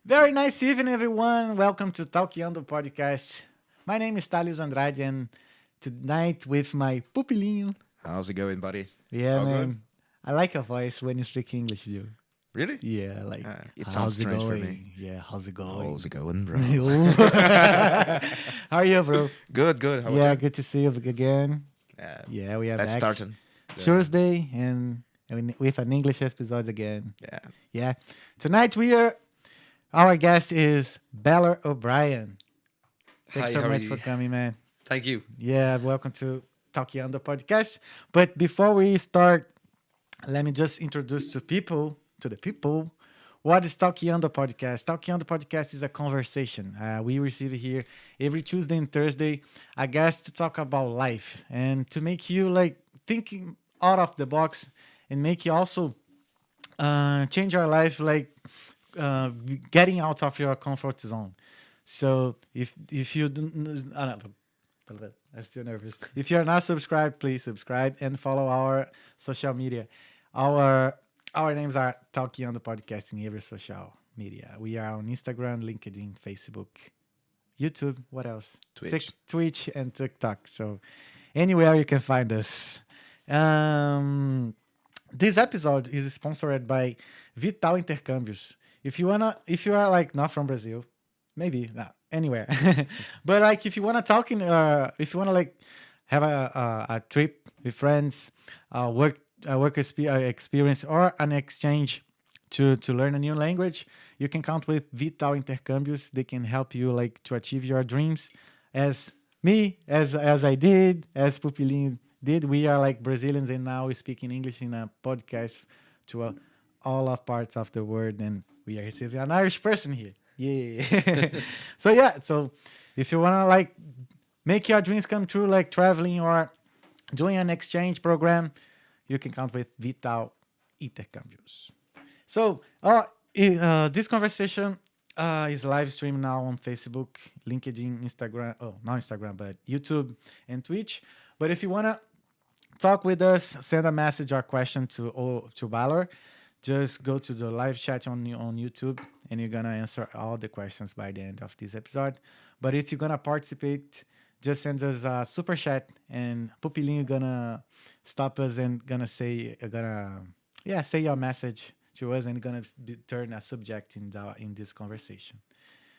Very nice evening, everyone. Welcome to Talkeando podcast. My name is Thales Andrade, and tonight with my pupilinho. How's it going, buddy? Yeah, All man. good? I like your voice when you speak English, dude. Really? Yeah, like It sounds how's it strange for going? me. Yeah, how's it going? How's it going, bro? How are you, bro? Good, good. How Yeah, about you? good to see you again. Yeah. Yeah, we are Let's back. start. Thursday and with an English episode again. Yeah. Yeah. Tonight our guest is Balor O'Brien. Thanks Hi, so how are much you? for coming, man. Thank you. Yeah, welcome to Talkeando podcast. But before we start, let me just introduce to the people, what is Talkeando podcast? Talkeando podcast is a conversation. We receive here every Tuesday and Thursday a guest to talk about life and to make you like thinking out of the box and make you also change your life, like getting out of your comfort zone. So if you don't, I'm still nervous. If you're not subscribed, please subscribe and follow our social media. Our names are Talking on the Podcast in every social media. We are on Instagram, LinkedIn, Facebook, YouTube. What else? Twitch and TikTok. So anywhere you can find us. This episode is sponsored by Vital Intercâmbios. If you are like not from Brazil, maybe not anywhere, but like if you wanna if you wanna like have a trip with friends, work experience or an exchange to learn a new language, you can count with Vital Intercâmbios. They can help you like to achieve your dreams. As I did, as Pupilinho did, we are like Brazilians and now we speak in English in a podcast to all of parts of the world, and we are receiving an Irish person here. Yeah. So if you wanna like make your dreams come true, like traveling or doing an exchange program, you can count with Vital Intercâmbios. So this conversation is live streamed now on Facebook, LinkedIn, Instagram. Oh, not Instagram, but YouTube and Twitch. But if you wanna talk with us, send a message or question to Balor. Just go to the live chat on YouTube and you're gonna answer all the questions by the end of this episode. But if you're gonna participate, just send us a super chat and Pupilinho gonna stop us and say your message to us and gonna turn a subject in this conversation.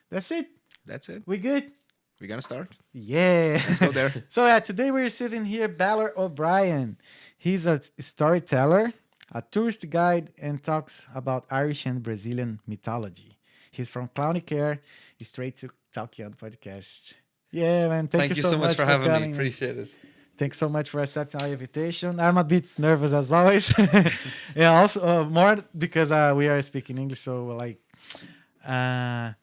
That's it. That's it. We good? We're gonna start. Yeah. Let's go there. So today we're receiving here Balor O'Brien. He's a storyteller, a tourist guide, and talks about Irish and Brazilian mythology. He's from Clowny Care, straight to Talkeando podcast. Yeah, man. Thank you so much for having coming. me. Appreciate it. Thanks so much for accepting our invitation. I'm a bit nervous as always. Yeah, also more because we are speaking English, so like, yeah.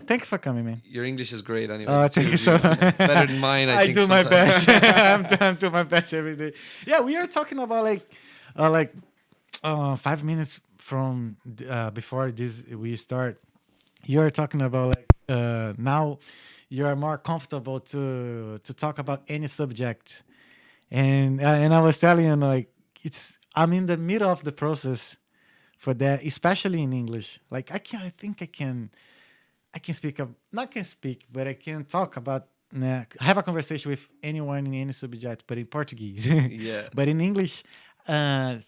Thanks for coming, man. Your English is great anyway. Oh, thank you so much. Better than mine, I think. do my sometimes. best. I'm doing my best every day. Yeah, we are talking about like 5 minutes from before we start. You're talking about like now you are more comfortable to talk about any subject, and I was telling you like I'm in the middle of the process for that, especially in English. Like I can speak but I can talk about have a conversation with anyone in any subject, but in Portuguese. Yeah. But in English, I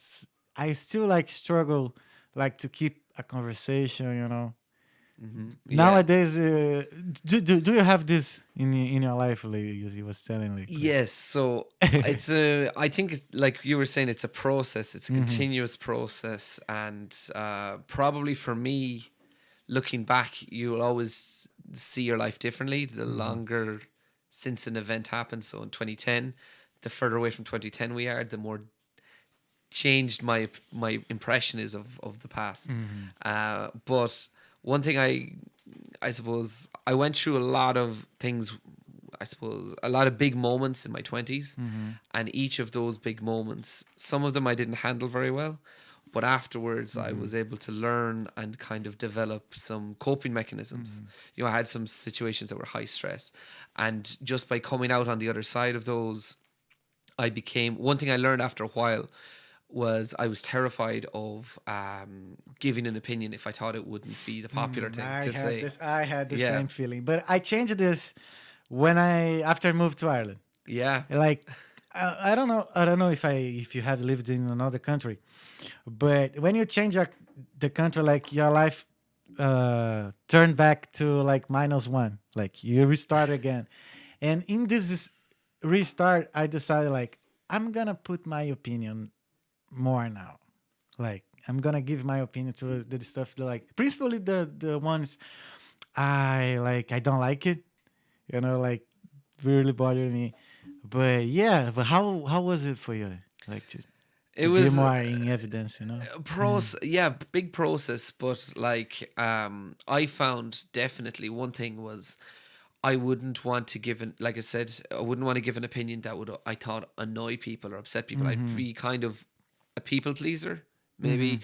still like struggle like to keep a conversation, you know. Mm-hmm. Nowadays, do you have this in your life? Like you was telling, like Yes. So it's I think like you were saying, it's a process. It's a continuous process, and probably for me, looking back, you'll always see your life differently the longer since an event happened. So in 2010, the further away from 2010 we are, the more changed my impression is of the past. But one thing I suppose I went through a lot of things. I suppose a lot of big moments in my 20s, and each of those big moments, some of them I didn't handle very well, but afterwards I was able to learn and kind of develop some coping mechanisms. You know, I had some situations that were high stress, and just by coming out on the other side of those, I became, one thing I learned after a while was I was terrified of giving an opinion if I thought it wouldn't be the popular thing to say. I had the Yeah. same feeling, but I changed this after I moved to Ireland. Yeah. Like, I don't know. I don't know if you have lived in another country, but when you change the country, like your life turned back to like -1, like you restart again. And in this restart, I decided like I'm gonna put my opinion more now. Like I'm gonna give my opinion to the stuff that, like, principally the ones I don't like it, like really bother me. But yeah, but how was it for you? Like to It be was more in evidence, yeah, big process, but like I found definitely one thing was I wouldn't want to give like I said, I wouldn't want to give an opinion that would, I thought, annoy people or upset people. I'd be kind of a people pleaser, maybe.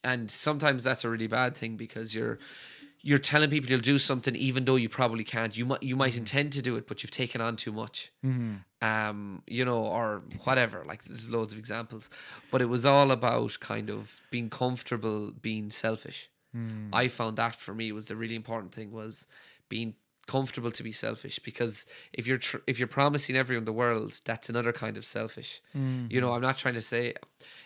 And sometimes that's a really bad thing, because you're telling people you'll do something even though you probably can't. You might intend to do it, but you've taken on too much. Or whatever. Like, there's loads of examples. But it was all about kind of being comfortable being selfish. I found that for me was the really important thing, was being comfortable to be selfish, because if you're promising everyone the world, that's another kind of selfish. I'm not trying to say,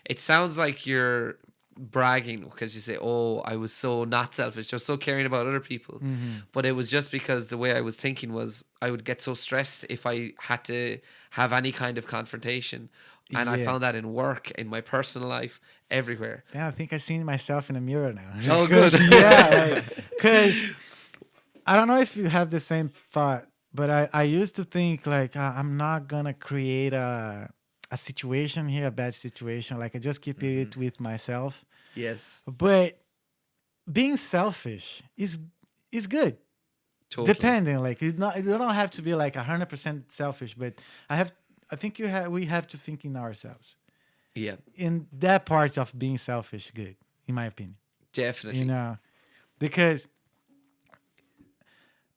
it sounds like you're bragging because you say, oh, I was so not selfish, you're so caring about other people. But it was just because the way I was thinking was I would get so stressed if I had to have any kind of confrontation. And I found that in work, in my personal life, everywhere. Yeah, I think I seen myself in the mirror now. Oh, good. Yeah, because I don't know if you have the same thought, but I used to think like I'm not gonna create a situation here, a bad situation. Like I just keep it with myself. Yes, But being selfish is good. totally. Depending, like you don't have to be like 100% selfish, but I think we have to think in ourselves. Yeah, In that part of being selfish, good, in my opinion. definitely. Because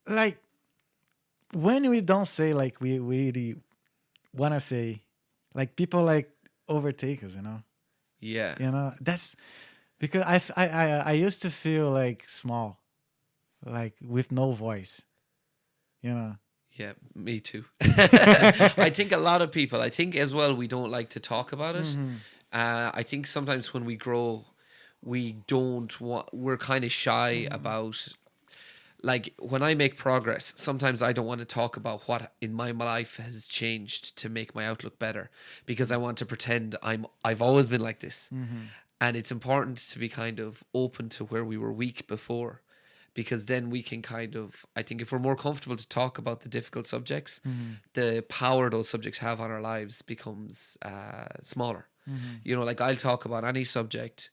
like when we don't say like we really want to say, like people like overtake us, Yeah. that's because I used to feel like small, like with no voice, Yeah, me too. I think a lot of people, I think as well, we don't like to talk about it. I think sometimes when we grow, we're kind of shy about, like when I make progress, sometimes I don't want to talk about what in my life has changed to make my outlook better, because I want to pretend I've always been like this. And it's important to be kind of open to where we were weak before, because then we can kind of, I think if we're more comfortable to talk about the difficult subjects, the power those subjects have on our lives becomes smaller. Like I'll talk about any subject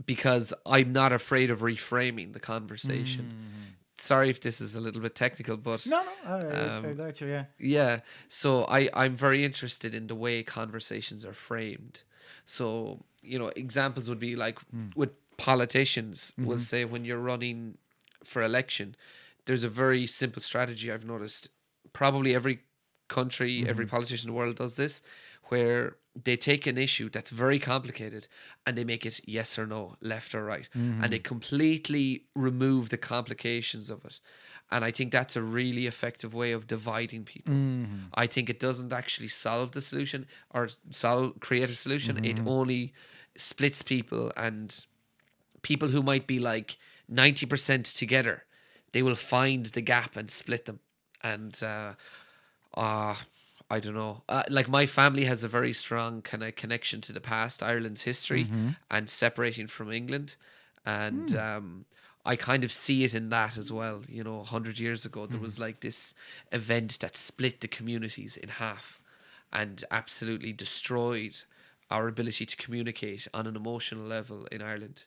because I'm not afraid of reframing the conversation. Sorry if this is a little bit technical, but no, I got you. Yeah. yeah. So I'm very interested in the way conversations are framed. So, examples would be like with politicians will say, when you're running for election, there's a very simple strategy I've noticed. Probably every country, every politician in the world does this, where they take an issue that's very complicated and they make it yes or no, left or right. And they completely remove the complications of it. And I think that's a really effective way of dividing people. I think it doesn't actually solve the solution or create a solution. It only splits people, and people who might be like 90% together, they will find the gap and split them. And I don't know. Like my family has a very strong kind of connection to the past, Ireland's history, and separating from England. And I kind of see it in that as well. 100 years ago, there was like this event that split the communities in half and absolutely destroyed our ability to communicate on an emotional level in Ireland.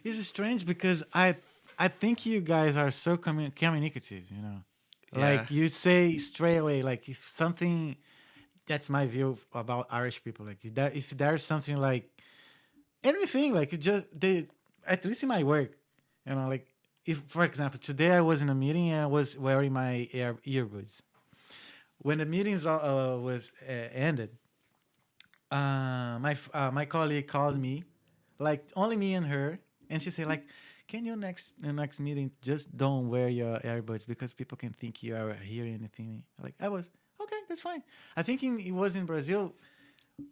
It's strange because I think you guys are so communicative, Like Yeah. you say straight away, like if something, that's my view about Irish people. Like if there's something like anything, like at least in my work, like if, for example, today I was in a meeting and I was wearing my earbuds. When the meetings was ended, my colleague called me, like only me and her, and she said like, "Can you next meeting just don't wear your earbuds because people can think you are hearing anything." Like I was okay, that's fine. I think it was in Brazil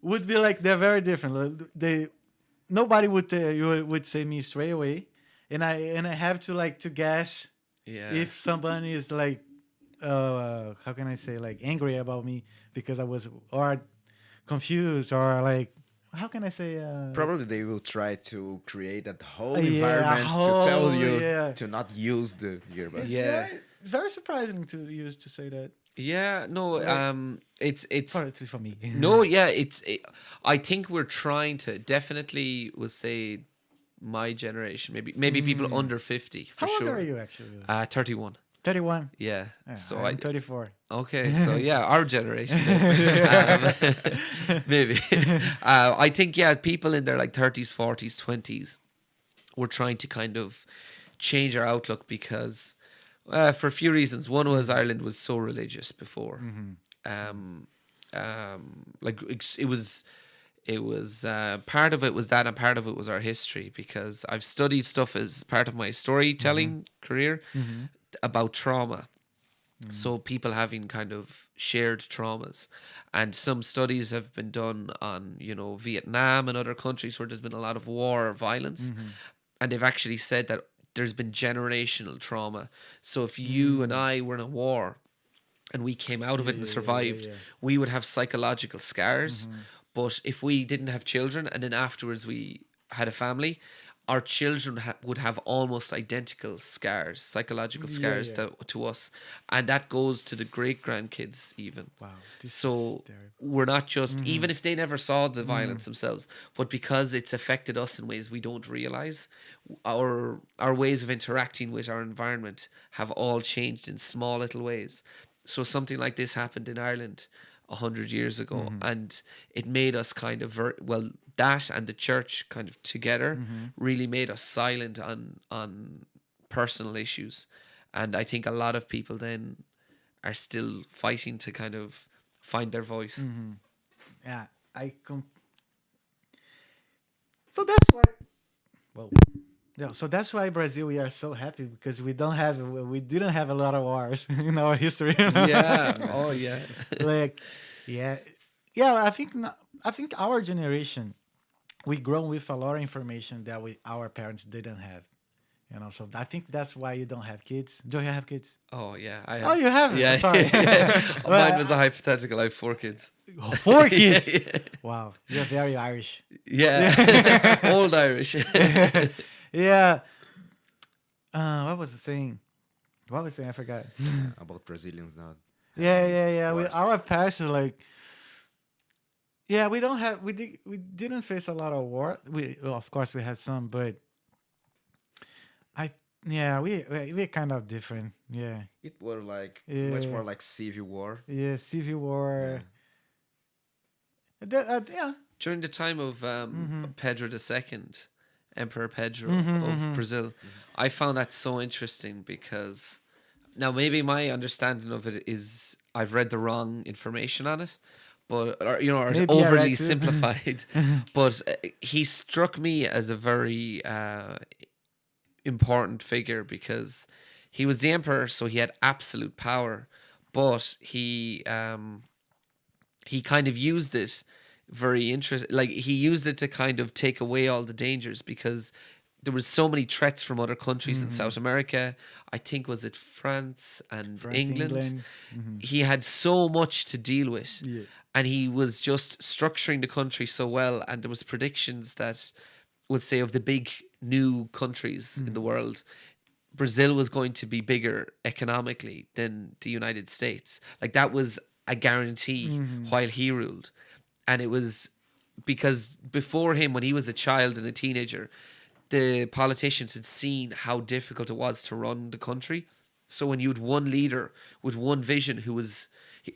would be like they're very different. Like, they nobody would you would say me straight away, and I have to like to guess Yeah. if somebody is like how can I say like angry about me because I was or confused or like how can I say Probably they will try to create that whole yeah, environment to tell you yeah. to not use the earbuds. It's Yeah. very surprising to use to say that. Yeah, no, it's Partly for me. no, yeah, I think we're trying to definitely would say my generation, maybe people under 50 for How old sure. are you actually? 31. 31. Yeah. Yeah, So I'm 34. okay, so yeah, our generation. Maybe. I think yeah, people in their like 30s, 40s, 20s were trying to kind of change our outlook because for a few reasons. One was Ireland was so religious before. Like it was part of it was that, and part of it was our history, because I've studied stuff as part of my storytelling career about trauma. So people having kind of shared traumas, and some studies have been done on Vietnam and other countries where there's been a lot of war or violence, and they've actually said that there's been generational trauma. So if you and I were in a war and we came out of it and survived, we would have psychological scars. But if we didn't have children and then afterwards we had a family, our children would have almost identical scars, psychological scars to us. And that goes to the great grandkids even. Wow. This So is terrible. we're not just, even if they never saw the violence themselves, but because it's affected us in ways we don't realize, our ways of interacting with our environment have all changed in small little ways. So something like this happened in Ireland 100 years ago, and it made us kind of that and the church kind of together really made us silent on personal issues. And I think a lot of people then are still fighting to kind of find their voice. Yeah, so that's why. Well, yeah. So that's why Brazil we are so happy because we didn't have a lot of wars in our history. Yeah. Oh yeah. Like, yeah. I think our generation we grown with a lot of information that our parents didn't have. So I think that's why you don't have kids. Do you have kids? Oh yeah. I Oh, you have? Yeah. Sorry. Mine was a hypothetical. I have 4 kids. 4 kids. Wow, you're very Irish. Yeah. Old Irish. Yeah. What was I saying? I forgot. About Brazilians now. Yeah. Wars. Our past is like, yeah, we don't have we didn't face a lot of war. Of course we had some, but we're kind of different. Yeah. It were like Yeah. much more like civil war. Yeah, civil war. Yeah. During the time of Pedro II, Emperor Pedro of Brazil, I found that so interesting because now maybe my understanding of it is I've read the wrong information on it, or Maybe I read overly too. simplified. But he struck me as a very important figure because he was the emperor, so he had absolute power, but he kind of used it very like he used it to kind of take away all the dangers because there was so many threats from other countries in South America. I think was it France and England. He had so much to deal with, and he was just structuring the country so well. And there was predictions that would say of the big new countries in the world, Brazil was going to be bigger economically than the United States. Like that was a guarantee while he ruled. And it was because before him, when he was a child and a teenager, the politicians had seen how difficult it was to run the country. So when you had one leader with one vision who was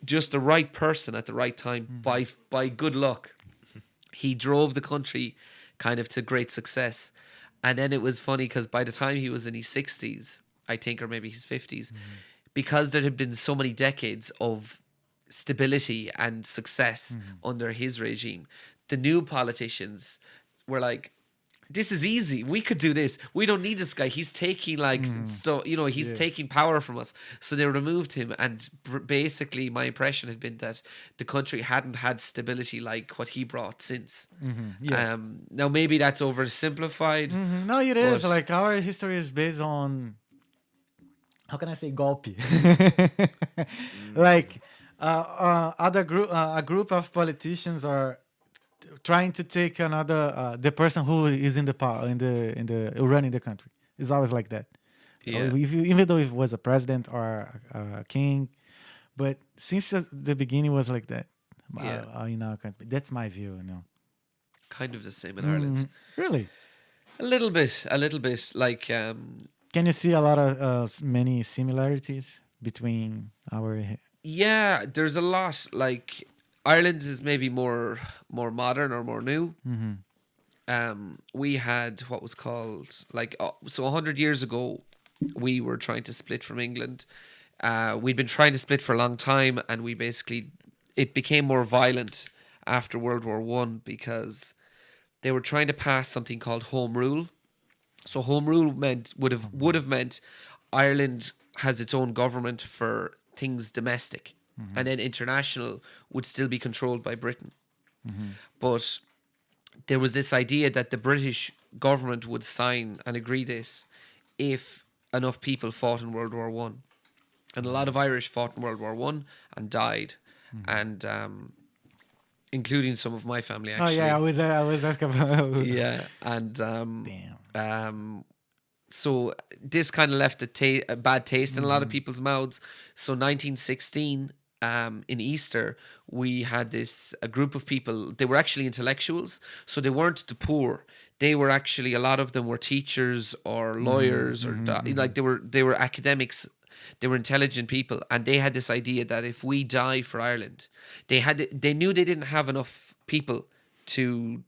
just the right person at the right time, by good luck, he drove the country kind of to great success. And then it was funny because by the time he was in his 60s, I think, or maybe his 50s, because there had been so many decades of stability and success under his regime, the new politicians were like, this is easy. We could do this. We don't need this guy. He's taking like stuff, he's taking power from us. So they removed him. And basically my impression had been that the country hadn't had stability like what he brought since. Yeah. Now maybe that's oversimplified. No, it is. But- Like our history is based on, how can I say, golpe? Like a group of politicians are trying to take another the person who is in the power in the running the country. It's always like that. Yeah. Even though it was a president or a king, but since the beginning was like that. Yeah. In our country, that's my view. Kind of the same in Ireland. Really. A little bit. Like, Can you see a lot of many similarities between our? yeah, there's a lot. Like, Ireland is maybe more modern or more new. We had what was called so 100 years ago, we were trying to split from England. We'd been trying to split for a long time, and it became more violent after World War One because they were trying to pass something called Home Rule. So Home Rule would have meant Ireland has its own government for things domestic, and then international would still be controlled by Britain. But there was this idea that the British government would sign and agree this if enough people fought in World War One, and a lot of Irish fought in World War One and died, and including some of my family actually. Oh yeah, I was asking about. Yeah, and Damn. so this kind of left a bad taste in a lot of people's mouths. So 1916, in Easter, we had a group of people. They were actually intellectuals, so they weren't the poor. They were actually, a lot of them were teachers or lawyers or like they were academics. They were intelligent people, and they had this idea that if we die for Ireland, they knew they didn't have enough people to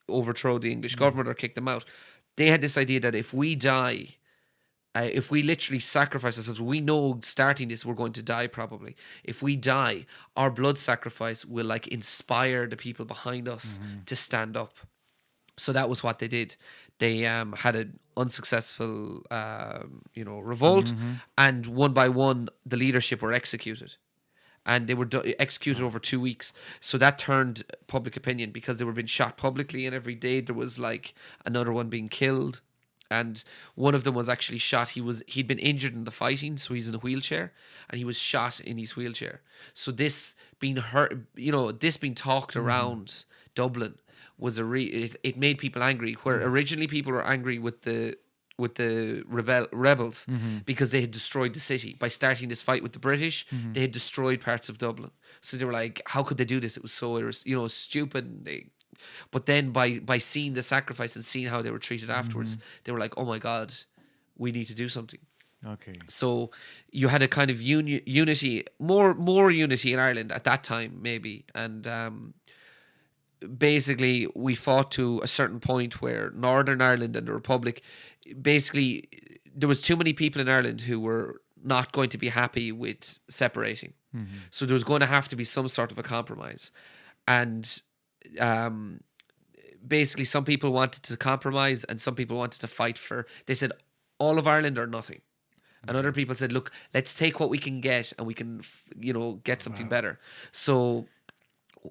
overthrow the English government or kick them out. They had this idea that if we die, if we literally sacrifice ourselves, we know starting this we're going to die probably. If we die, our blood sacrifice will like inspire the people behind us to stand up. So that was what they did. They had an unsuccessful, revolt, and one by one, the leadership were executed. And they were executed over 2 weeks. So that turned public opinion because they were being shot publicly, and every day there was like another one being killed. And one of them was actually shot. He'd been injured in the fighting, so he's in a wheelchair, and he was shot in his wheelchair. So this being talked around Dublin was it made people angry. Where originally people were angry with the rebels because they had destroyed the city by starting this fight with the British. They had destroyed parts of Dublin, so they were like, "How could they do this? It was so stupid." But then by seeing the sacrifice and seeing how they were treated afterwards, they were like, "Oh my God, we need to do something." Okay. So you had a kind of unity, more unity in Ireland at that time, maybe, and basically we fought to a certain point where Northern Ireland and the Republic, basically there was too many people in Ireland who were not going to be happy with separating. So there was going to have to be some sort of a compromise. And basically some people wanted to compromise and some people wanted to fight they said all of Ireland or nothing. And other people said, look, let's take what we can get and we can, get something better. So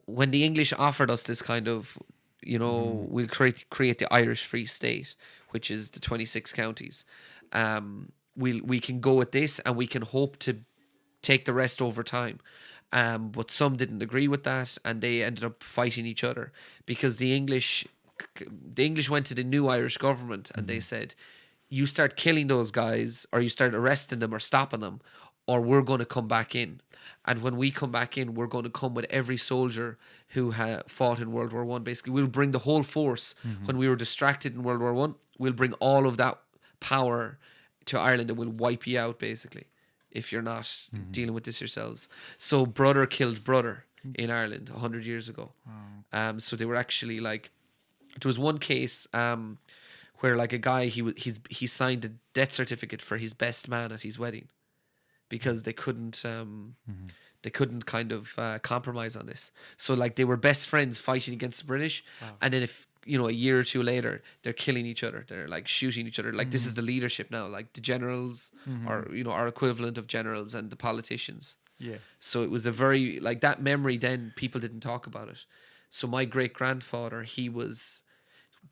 when the English offered us this kind of, we'll create the Irish Free State, which is the 26 counties, we can go with this and we can hope to take the rest over time. But some didn't agree with that, and they ended up fighting each other because the English went to the new Irish government and they said, you start killing those guys, or you start arresting them or stopping them, or we're going to come back in. And when we come back in, we're going to come with every soldier who fought in World War One. Basically, we'll bring the whole force. When we were distracted in World War One, we'll bring all of that power to Ireland and we'll wipe you out, basically, if you're not dealing with this yourselves. So brother killed brother in Ireland 100 years ago. So they were actually like, there was one case where like a guy, he signed a death certificate for his best man at his wedding because they couldn't They couldn't kind of compromise on this. So like they were best friends fighting against the British, and then if a year or two later they're killing each other, they're like shooting each other. Like this is the leadership now, like the generals or our equivalent of generals and the politicians. Yeah. So it was a very like that memory. Then people didn't talk about it. So my great grandfather, he was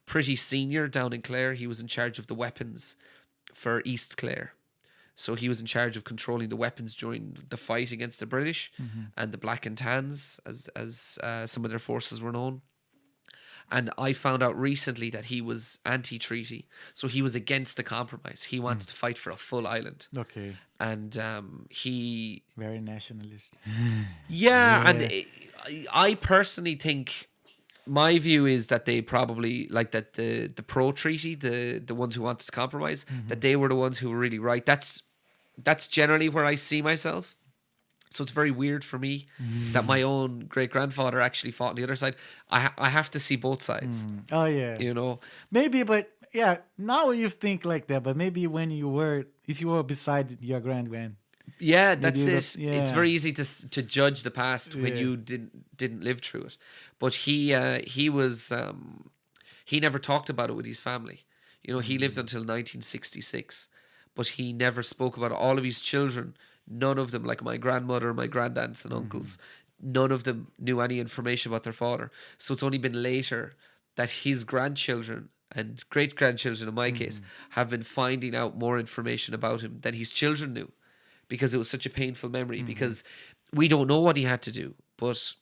pretty senior down in Clare. He was in charge of the weapons for East Clare. So he was in charge of controlling the weapons during the fight against the British and the Black and Tans, as some of their forces were known. And I found out recently that he was anti-treaty. So he was against the compromise. He wanted to fight for a full island. Okay. And he... Very nationalist. Yeah, and I personally think... My view is that they probably, like that the pro-treaty, the ones who wanted to compromise, that they were the ones who were really right. That's generally where I see myself. So it's very weird for me that my own great-grandfather actually fought on the other side. I have to see both sides. Oh, yeah. Maybe, but yeah, now you think like that, but maybe if you were beside your grand. Yeah, that's Maybe it. yeah. It's very easy to judge the past when you didn't live through it. But he never talked about it with his family. He lived until 1966, but he never spoke about it. All of his children, none of them, like my grandmother, my grandaunts and uncles, none of them knew any information about their father. So it's only been later that his grandchildren and great-grandchildren, in my case, have been finding out more information about him than his children knew. Because it was such a painful memory, because we don't know what he had to do, but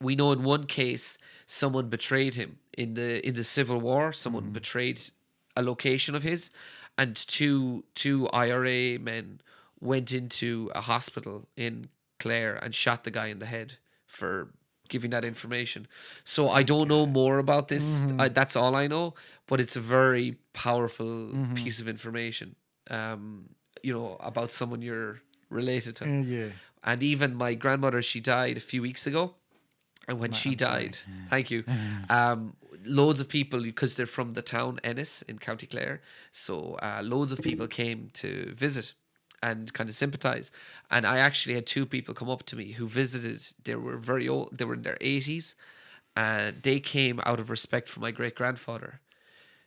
we know in one case someone betrayed him in the Civil War. Someone betrayed a location of his, and two IRA men went into a hospital in Clare and shot the guy in the head for giving that information. So I don't know more about this. That's all I know, but it's a very powerful piece of information. About someone you're related to. Yeah. And even my grandmother, she died a few weeks ago. And when she died, thank you, loads of people, because they're from the town Ennis in County Clare, so loads of people came to visit and kind of sympathise. And I actually had two people come up to me who visited. They were very old. They were in their 80s. And they came out of respect for my great-grandfather,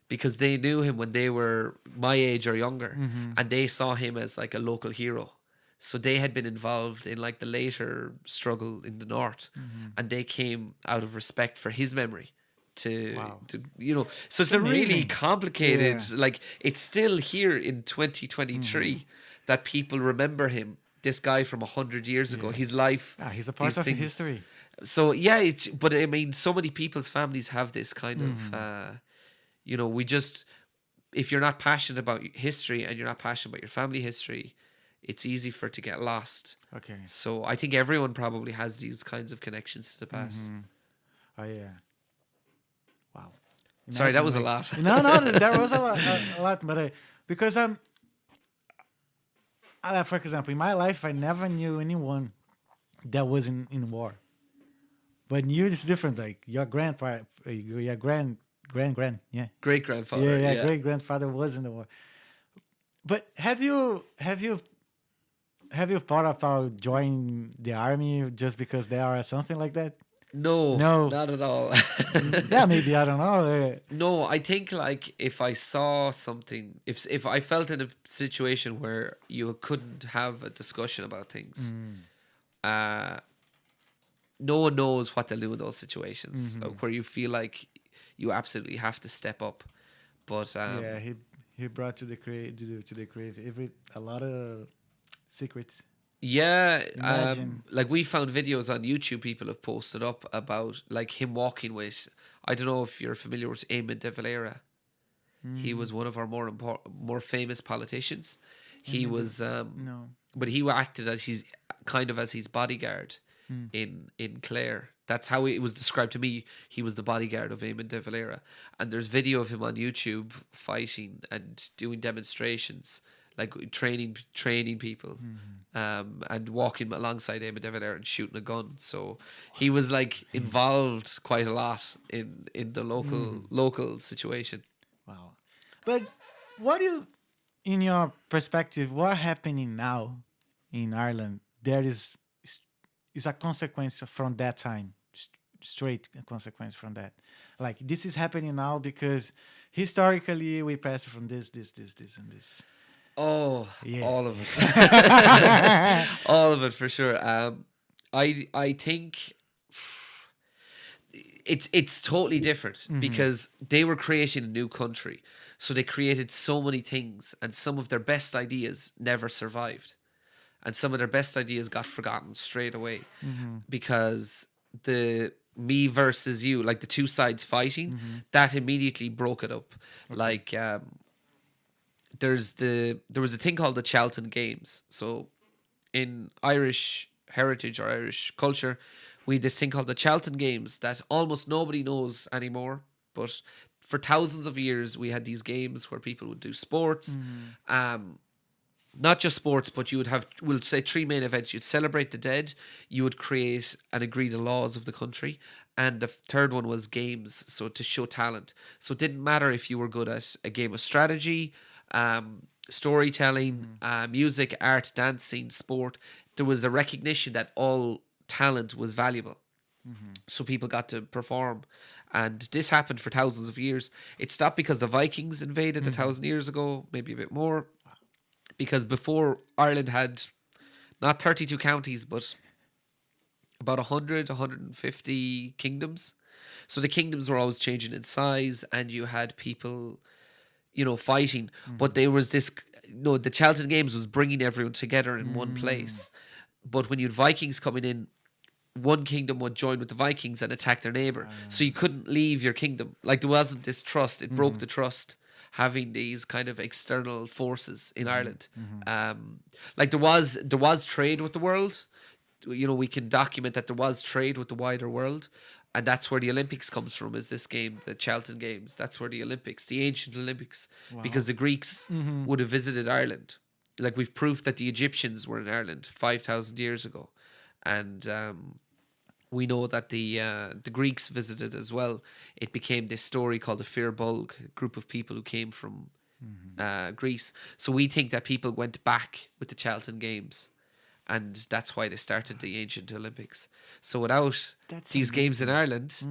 because they knew him when they were my age or younger, and they saw him as like a local hero. So they had been involved in like the later struggle in the north, and they came out of respect for his memory to so it's a really amazing. complicated, like it's still here in 2023 that people remember him, this guy from 100 years ago, his life. He's a part these of things. history. So yeah, but I mean, so many people's families have this kind of, if you're not passionate about history and you're not passionate about your family history, it's easy for it to get lost. Okay. So I think everyone probably has these kinds of connections to the past. Oh, yeah. Wow. Sorry, that was a lot. No, that was a lot. But because for example, in my life, I never knew anyone that was in war. But you, it's different. Like your grandpa, your grand, yeah. Great grandfather. Yeah, great grandfather was in the war. But have you thought about joining the army just because they are something like that? No, not at all. Yeah, maybe, I don't know. No, I think like if I saw something, if I felt in a situation where you couldn't have a discussion about things, no one knows what they'll do in those situations where you feel like you absolutely have to step up. But yeah, he brought to the grave a lot of secrets. Yeah, Imagine. like we found videos on YouTube people have posted up about like him walking with, I don't know if you're familiar with Eamon de Valera. He was one of our more famous politicians. He was No. but he acted as his bodyguard in Clare. That's how it was described to me. He was the bodyguard of Eamon de Valera. And there's video of him on YouTube fighting and doing demonstrations, like training people, and walking alongside Eamon de Valera and shooting a gun. So he was like involved quite a lot in the local situation. Wow. But in your perspective, what happening now in Ireland? There is is a consequence from that time, straight consequence from that. Like this is happening now because historically we pass from this, and this. Oh, Yeah. all of it. All of it for sure. I think it's totally different because they were creating a new country. So they created so many things, and some of their best ideas never survived. And some of their best ideas got forgotten straight away because the me versus you, like the two sides fighting, that immediately broke it up. Like there was a thing called the Chalton Games. So in Irish heritage or Irish culture, we had this thing called the Chalton Games that almost nobody knows anymore. But for thousands of years, we had these games where people would do sports. Not just sports, but you would have, we'll say, three main events. You'd celebrate the dead, you would create and agree the laws of the country, and the third one was games, so to show talent. So it didn't matter if you were good at a game of strategy, storytelling, music, art, dancing, sport. There was a recognition that all talent was valuable. So people got to perform. And this happened for thousands of years. It stopped because the Vikings invaded 1,000 years ago, maybe a bit more. Because before, Ireland had not 32 counties, but about 100, 150 kingdoms. So the kingdoms were always changing in size, and you had people, fighting. But there was this, the Chalton Games was bringing everyone together in one place. But when you had Vikings coming in, one kingdom would join with the Vikings and attack their neighbor. So you couldn't leave your kingdom. Like there wasn't this trust. It broke the trust, having these kind of external forces in Ireland. Like there was trade with the world. We can document that there was trade with the wider world. And that's where the Olympics comes from, is this game, the Chalton Games. That's where the Olympics, the ancient Olympics, because the Greeks would have visited Ireland. Like we've proof that the Egyptians were in Ireland 5,000 years ago. And we know that the Greeks visited as well. It became this story called the Fir Bolg, a group of people who came from Greece. So we think that people went back with the Chalton Games, and that's why they started the ancient Olympics. So without these games in Ireland,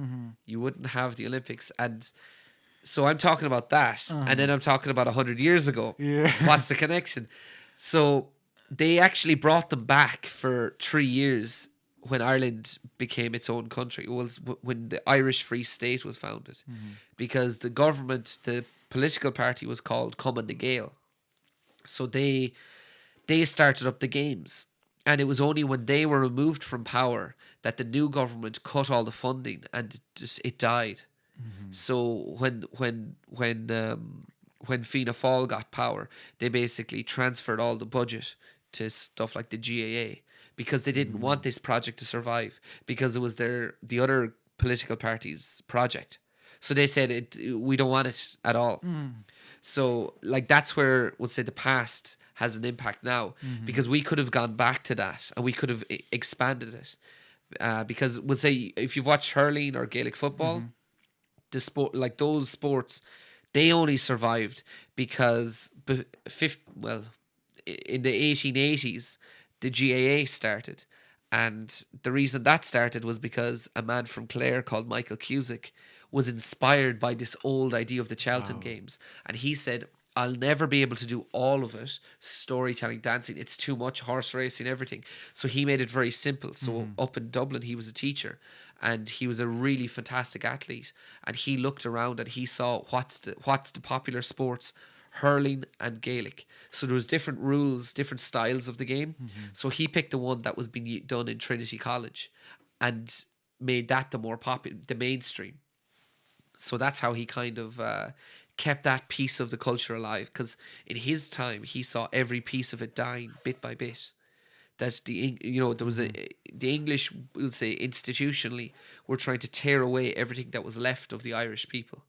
you wouldn't have the Olympics. And so I'm talking about that, and then I'm talking about 100 years ago. Yeah. What's the connection? So they actually brought them back for 3 years when Ireland became its own country. It was when the Irish Free State was founded, because the government, the political party, was called Cumann na Gael. So they started up the games, and it was only when they were removed from power that the new government cut all the funding, and it died. So when Fianna Fáil got power, they basically transferred all the budget to stuff like the GAA, because they didn't want this project to survive, because it was the other political party's project. So they said we don't want it at all. So like that's where we'll say the past has an impact now, because we could have gone back to that and we could have expanded it. Because we'll say if you've watched hurling or Gaelic football, the sport, like those sports, they only survived because in the 1880s the GAA started, and the reason that started was because a man from Clare called Michael Cusick was inspired by this old idea of the Chalton Games, and he said, I'll never be able to do all of it, storytelling, dancing, it's too much, horse racing, everything. So he made it very simple. So up in Dublin, he was a teacher, and he was a really fantastic athlete, and he looked around and he saw what's the popular sports, hurling and Gaelic. So there was different rules, different styles of the game. So he picked the one that was being done in Trinity College and made that the more popular, the mainstream. So that's how he kind of kept that piece of the culture alive, because in his time he saw every piece of it dying bit by bit. That there was the English, we'll say institutionally, were trying to tear away everything that was left of the Irish people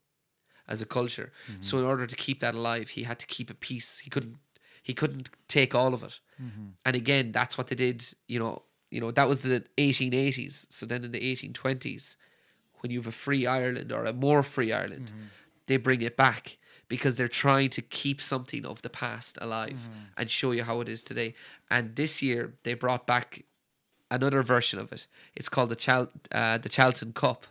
as a culture. So in order to keep that alive, he had to keep a piece. He couldn't take all of it. And again, that's what they did. That was the 1880s. So then in the 1820s, when you have a free Ireland or a more free Ireland, they bring it back, because they're trying to keep something of the past alive and show you how it is today. And this year they brought back another version of it. It's called the Charlton Cup.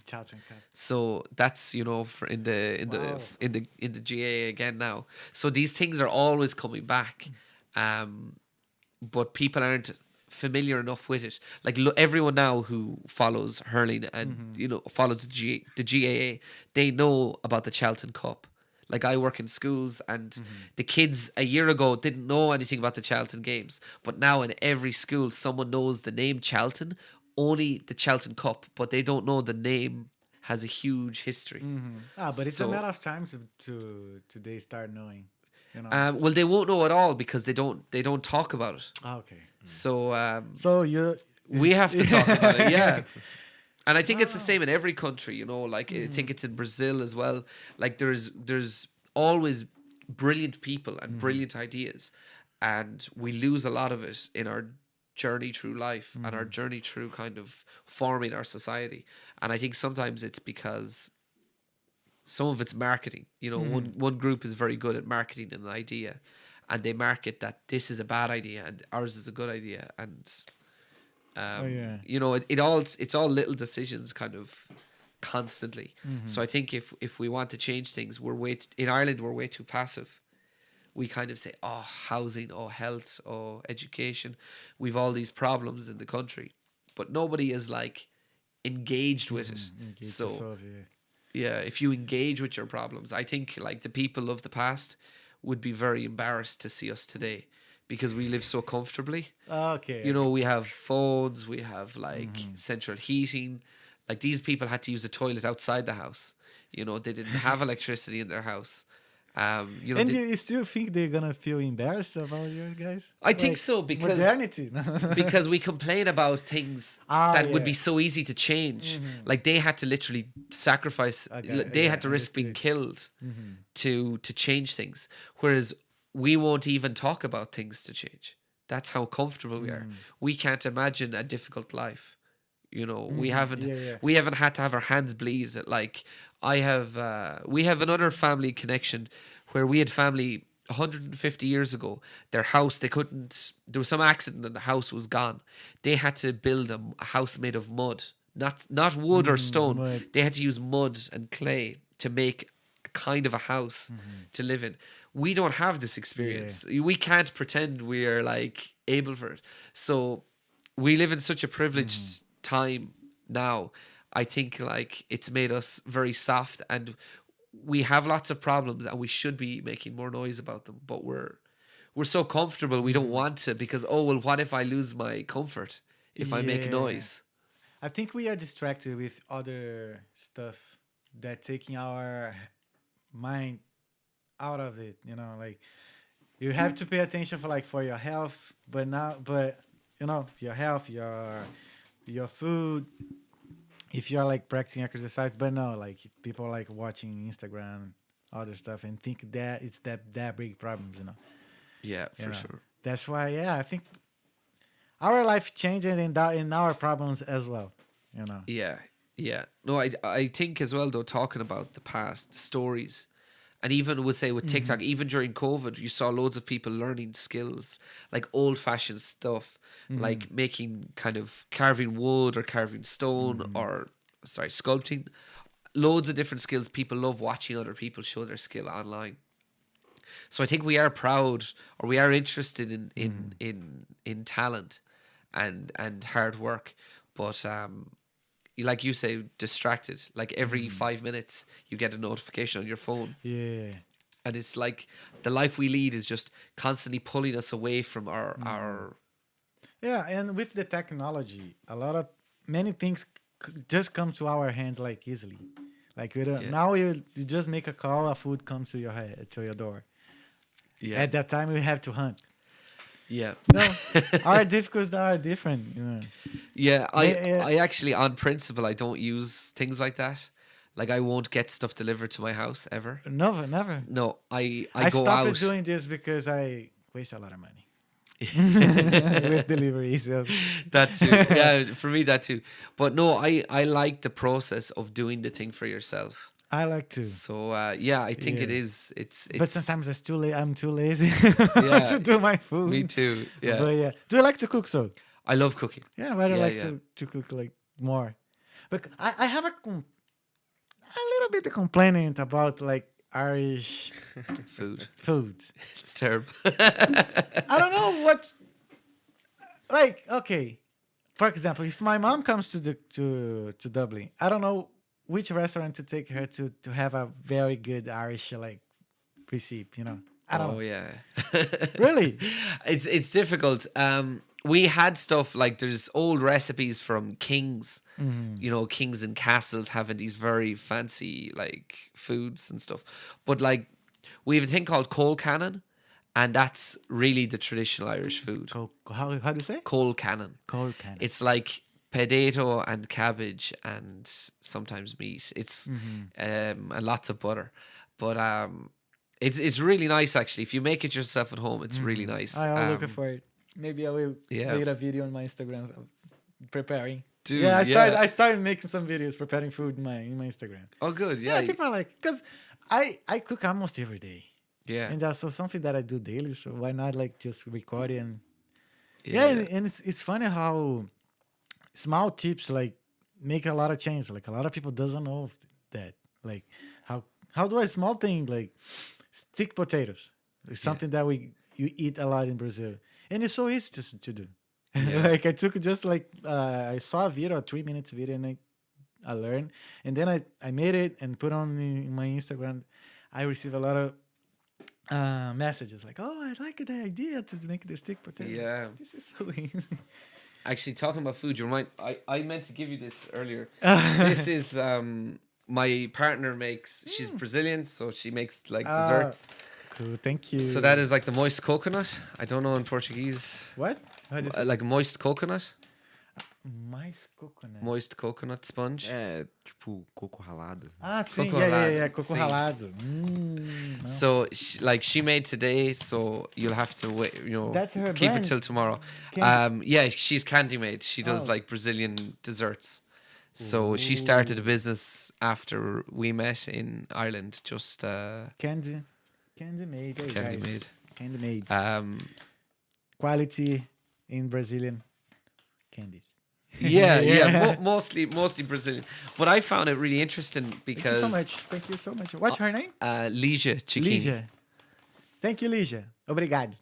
Charlton Cup. So that's for in Wow. the GA again now. So these things are always coming back, but people aren't familiar enough with it. Like everyone now who follows hurling and follows the GAA, they know about the Charlton Cup. Like I work in schools, and the kids a year ago didn't know anything about the Charlton Games, but now in every school someone knows the name Charlton, only the Charlton Cup, but they don't know the name has a huge history. But it's So- a matter of time to they start knowing. Well, they won't know at all because they don't talk about it. Okay. So So you we have to talk about it, yeah. And I think it's the same in every country, like I think it's in Brazil as well. Like there's always brilliant people and brilliant ideas, and we lose a lot of it in our journey through life and our journey through kind of forming our society. And I think sometimes it's because some of it's marketing. One group is very good at marketing an idea, and they market that this is a bad idea and ours is a good idea, and it's all little decisions kind of constantly. So I think if we want to change things, in Ireland we're way too passive. We kind of say, oh, housing, oh, health, oh, education. We've all these problems in the country, but nobody is like engaged with it. engage So yourself, yeah, if you engage with your problems, I think like the people of the past would be very embarrassed to see us today because we live so comfortably. Okay. We have phones, we have like central heating. Like these people had to use a toilet outside the house. They didn't have electricity in their house. And you still think they're gonna feel embarrassed about you guys? I think so, because modernity. because we complain about things that would be so easy to change. Like they had to literally sacrifice. They had to risk being killed to change things, whereas we won't even talk about things to change. That's how comfortable we are. We can't imagine a difficult life. We haven't we haven't had to have our hands bleed. Like we have another family connection where we had family 150 years ago. Their house, there was some accident and the house was gone. They had to build a house made of mud, not wood or stone. Mud. They had to use mud and clay to make a kind of a house to live in. We don't have this experience. We can't pretend we're like able for it. So we live in such a privileged time now. I think like it's made us very soft, and we have lots of problems and we should be making more noise about them, but we're so comfortable we don't want to, because what if I lose my comfort if I make noise? I think we are distracted with other stuff that taking our mind out of it. Like you have to pay attention for your health, but your health, your food, if you're like practicing exercise. But no, like people like watching Instagram, other stuff, and think that it's that big problems. Yeah, for sure. That's why, I think our life changing in our problems as well. Yeah. No, I think as well though, talking about the past, the stories, and even would say with TikTok, even during COVID, you saw loads of people learning skills, like old fashioned stuff, like making kind of carving wood or carving stone or sculpting. Loads of different skills. People love watching other people show their skill online. So I think we are proud, or we are interested in talent and hard work, but like you say, distracted. Like every 5 minutes you get a notification on your phone. Yeah. And it's like the life we lead is just constantly pulling us away from our Yeah, and with the technology, many things just come to our hand like easily. Like now you just make a call, a food comes to your door. Yeah. At that time we have to hunt. Yeah. No, our difficulties are different. Yeah, I actually, on principle, I don't use things like that. Like I won't get stuff delivered to my house ever. Never. No, I go stopped out. doing this because I waste a lot of money with deliveries. That too. Yeah, for me that too. But no, I like the process of doing the thing for yourself. I like to. So I think it is. It's. But sometimes I'm too lazy Yeah. to do my food. Me too. Yeah. But yeah, do you like to cook? So I love cooking. Yeah, but I Yeah, like yeah. to cook like more. But I have a little bit of complaining about like Irish Food. food. It's terrible. I don't know what. Like, okay, for example, if my mom comes to Dublin, I don't know which restaurant to take her to have a very good Irish like recipe. You know, I don't Oh know. yeah. Really? It's difficult. We had stuff like there's old recipes from kings, you know, kings and castles having these very fancy like foods and stuff. But like we have a thing called coal cannon, and that's really the traditional Irish food. How do you say? Coal cannon. Cold can. It's like potato and cabbage and sometimes meat. It's and lots of butter, but it's really nice actually. If you make it yourself at home, it's really nice. I'm looking for it. Maybe I will yeah. make a video on my Instagram of preparing. Dude, Yeah, yeah. I started making some videos preparing food in my Instagram. Oh, good. Yeah, Yeah, people are like, because I cook almost every day, yeah, and that's so something that I do daily. So why not like just record it and yeah. and it's funny how small tips like make a lot of change. Like a lot of people doesn't know that. Like how do a small thing like stick potatoes? It's something that you eat a lot in Brazil, and it's so easy to do. Yeah. Like I took just like I saw a video, a 3 minutes video, and I learned, and then I made it and put on in my Instagram. I receive a lot of messages like, "Oh, I like the idea to make the stick potato." Yeah. This is so easy. Actually, talking about food, you remind I meant to give you this earlier. This is my partner makes. She's Brazilian, so she makes like desserts. Cool, thank you. So that is like the moist coconut. I don't know in Portuguese. What? How do you say? Like moist coconut. Mais coconut. Moist coconut sponge. É, tipo, coco ralado. Ah, sim, Coco yeah, ralado, coco sim. ralado. No. So she made today, so you'll have to wait. You know, That's her keep brand? it till tomorrow. Candy. Yeah, she's candy made. She does Oh. like Brazilian desserts. So she started a business after we met in Ireland. Just Candy made. Hey, Candy guys. made. Candy made. Quality in Brazilian candies. yeah. Mostly Brazilian. But I found it really interesting Thank you because so much. Thank you so much. What's her name? Ligia Chiquini. Lígia. Thank you, Lígia. Obrigado.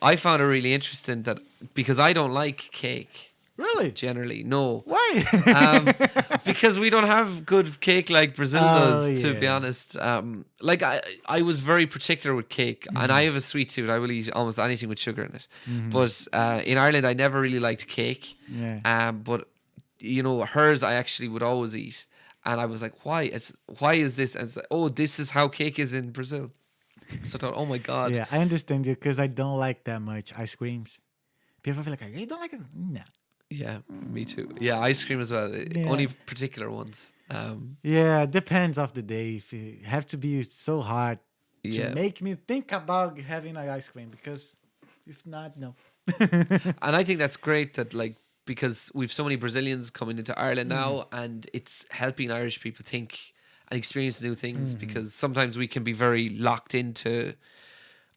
I found it really interesting that because I don't like cake Really? generally. No. Why? Because we don't have good cake like Brazil does, to be yeah. honest. Like I was very particular with cake, and I have a sweet tooth. I will eat almost anything with sugar in it. But in Ireland, I never really liked cake. Yeah. But you know, hers I actually would always eat, and I was like, why is this? And it's like, oh, this is how cake is in Brazil. So I thought, oh my god. Yeah, I understand you because I don't like that much ice creams. People feel like, you don't like it? No. Yeah, me too. Yeah, ice cream as well. Only particular ones. Yeah, depends of the day. If it have to be so hard to Yeah. make me think about having an ice cream because if not, no. And I think that's great that like because we've so many Brazilians coming into Ireland now, and it's helping Irish people think and experience new things because sometimes we can be very locked into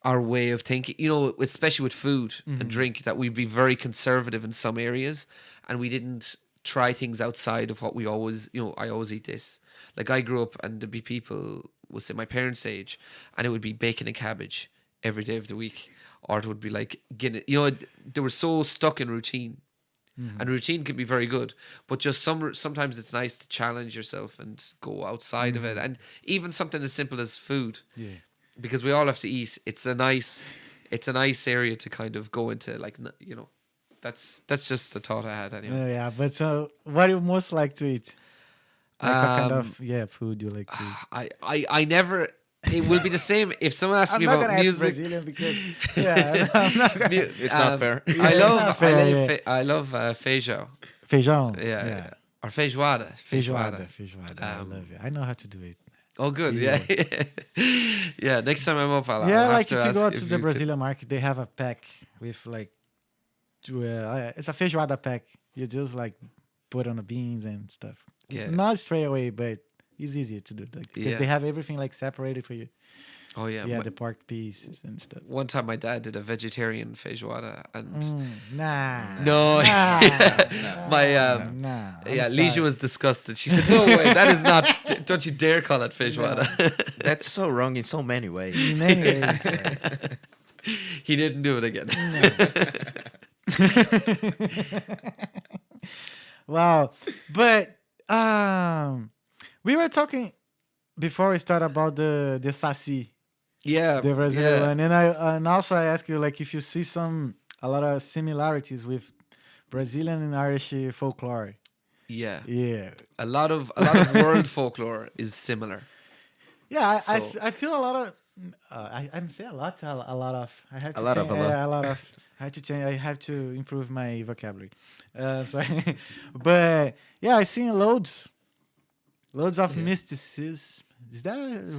our way of thinking, you know, especially with food and drink, that we'd be very conservative in some areas and we didn't try things outside of what we always, you know, I always eat this. Like I grew up and there'd be people, we'll say my parents' age, and it would be bacon and cabbage every day of the week. Or it would be like, Guinness. You know, they were so stuck in routine. And routine can be very good, but just sometimes it's nice to challenge yourself and go outside of it. And even something as simple as food. Yeah. Because we all have to eat. It's a nice area to kind of go into, like, you know, that's just the thought I had anyway. Yeah, but so what do you most like to eat? Like what kind of food you like to eat? I never. It will be the same if someone asks I'm me not about gonna ask music. Brazilian because I'm not gonna. It's not fair. I love feijão. Feijão. Yeah. Or feijoada. Feijoada. I love it. I know how to do it. Oh, good. Yeah. Yeah. Next time I'm up, I'll Yeah, have like to if you ask go to if the you Brazilian market, they have a pack with like, it's a feijoada pack. You just like put on the beans and stuff. Yeah. Not straight away, but it's easier to do like, because Yeah. they have everything like separated for you. Oh yeah. Yeah, the pork pieces and stuff. One time my dad did a vegetarian feijoada and Nah. no, my Nah. yeah, I'm Ligia sorry. was disgusted. She said, "No way, that is not. Don't you dare call it feijoada." That's so wrong in so many ways. In many ways. He didn't do it again. Wow. But we were talking before we start about the saci, Yeah, the Brazilian yeah. one, and also I asked you like if you see a lot of similarities with Brazilian and Irish folklore. Yeah. Yeah. A lot of world folklore is similar. Yeah, So- I feel a lot of I say a lot of I have to A lot of, change, a lot. a lot of I have to change I have to improve my vocabulary. Sorry. But yeah, I seen loads of mysticism. Is that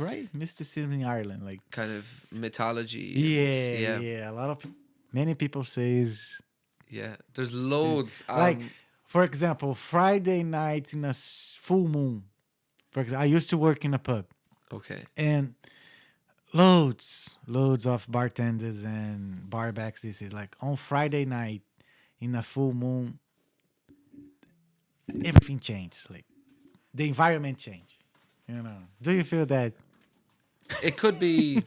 right? Mysticism in Ireland, like Kind of mythology. yeah. A lot of many people says Yeah. There's loads. like for example, Friday night in a full moon. For example, I used to work in a pub. Okay. And loads of bartenders and barbacks. This is like on Friday night in a full moon, everything changed. Like the environment changed. You know, do you feel that? It could be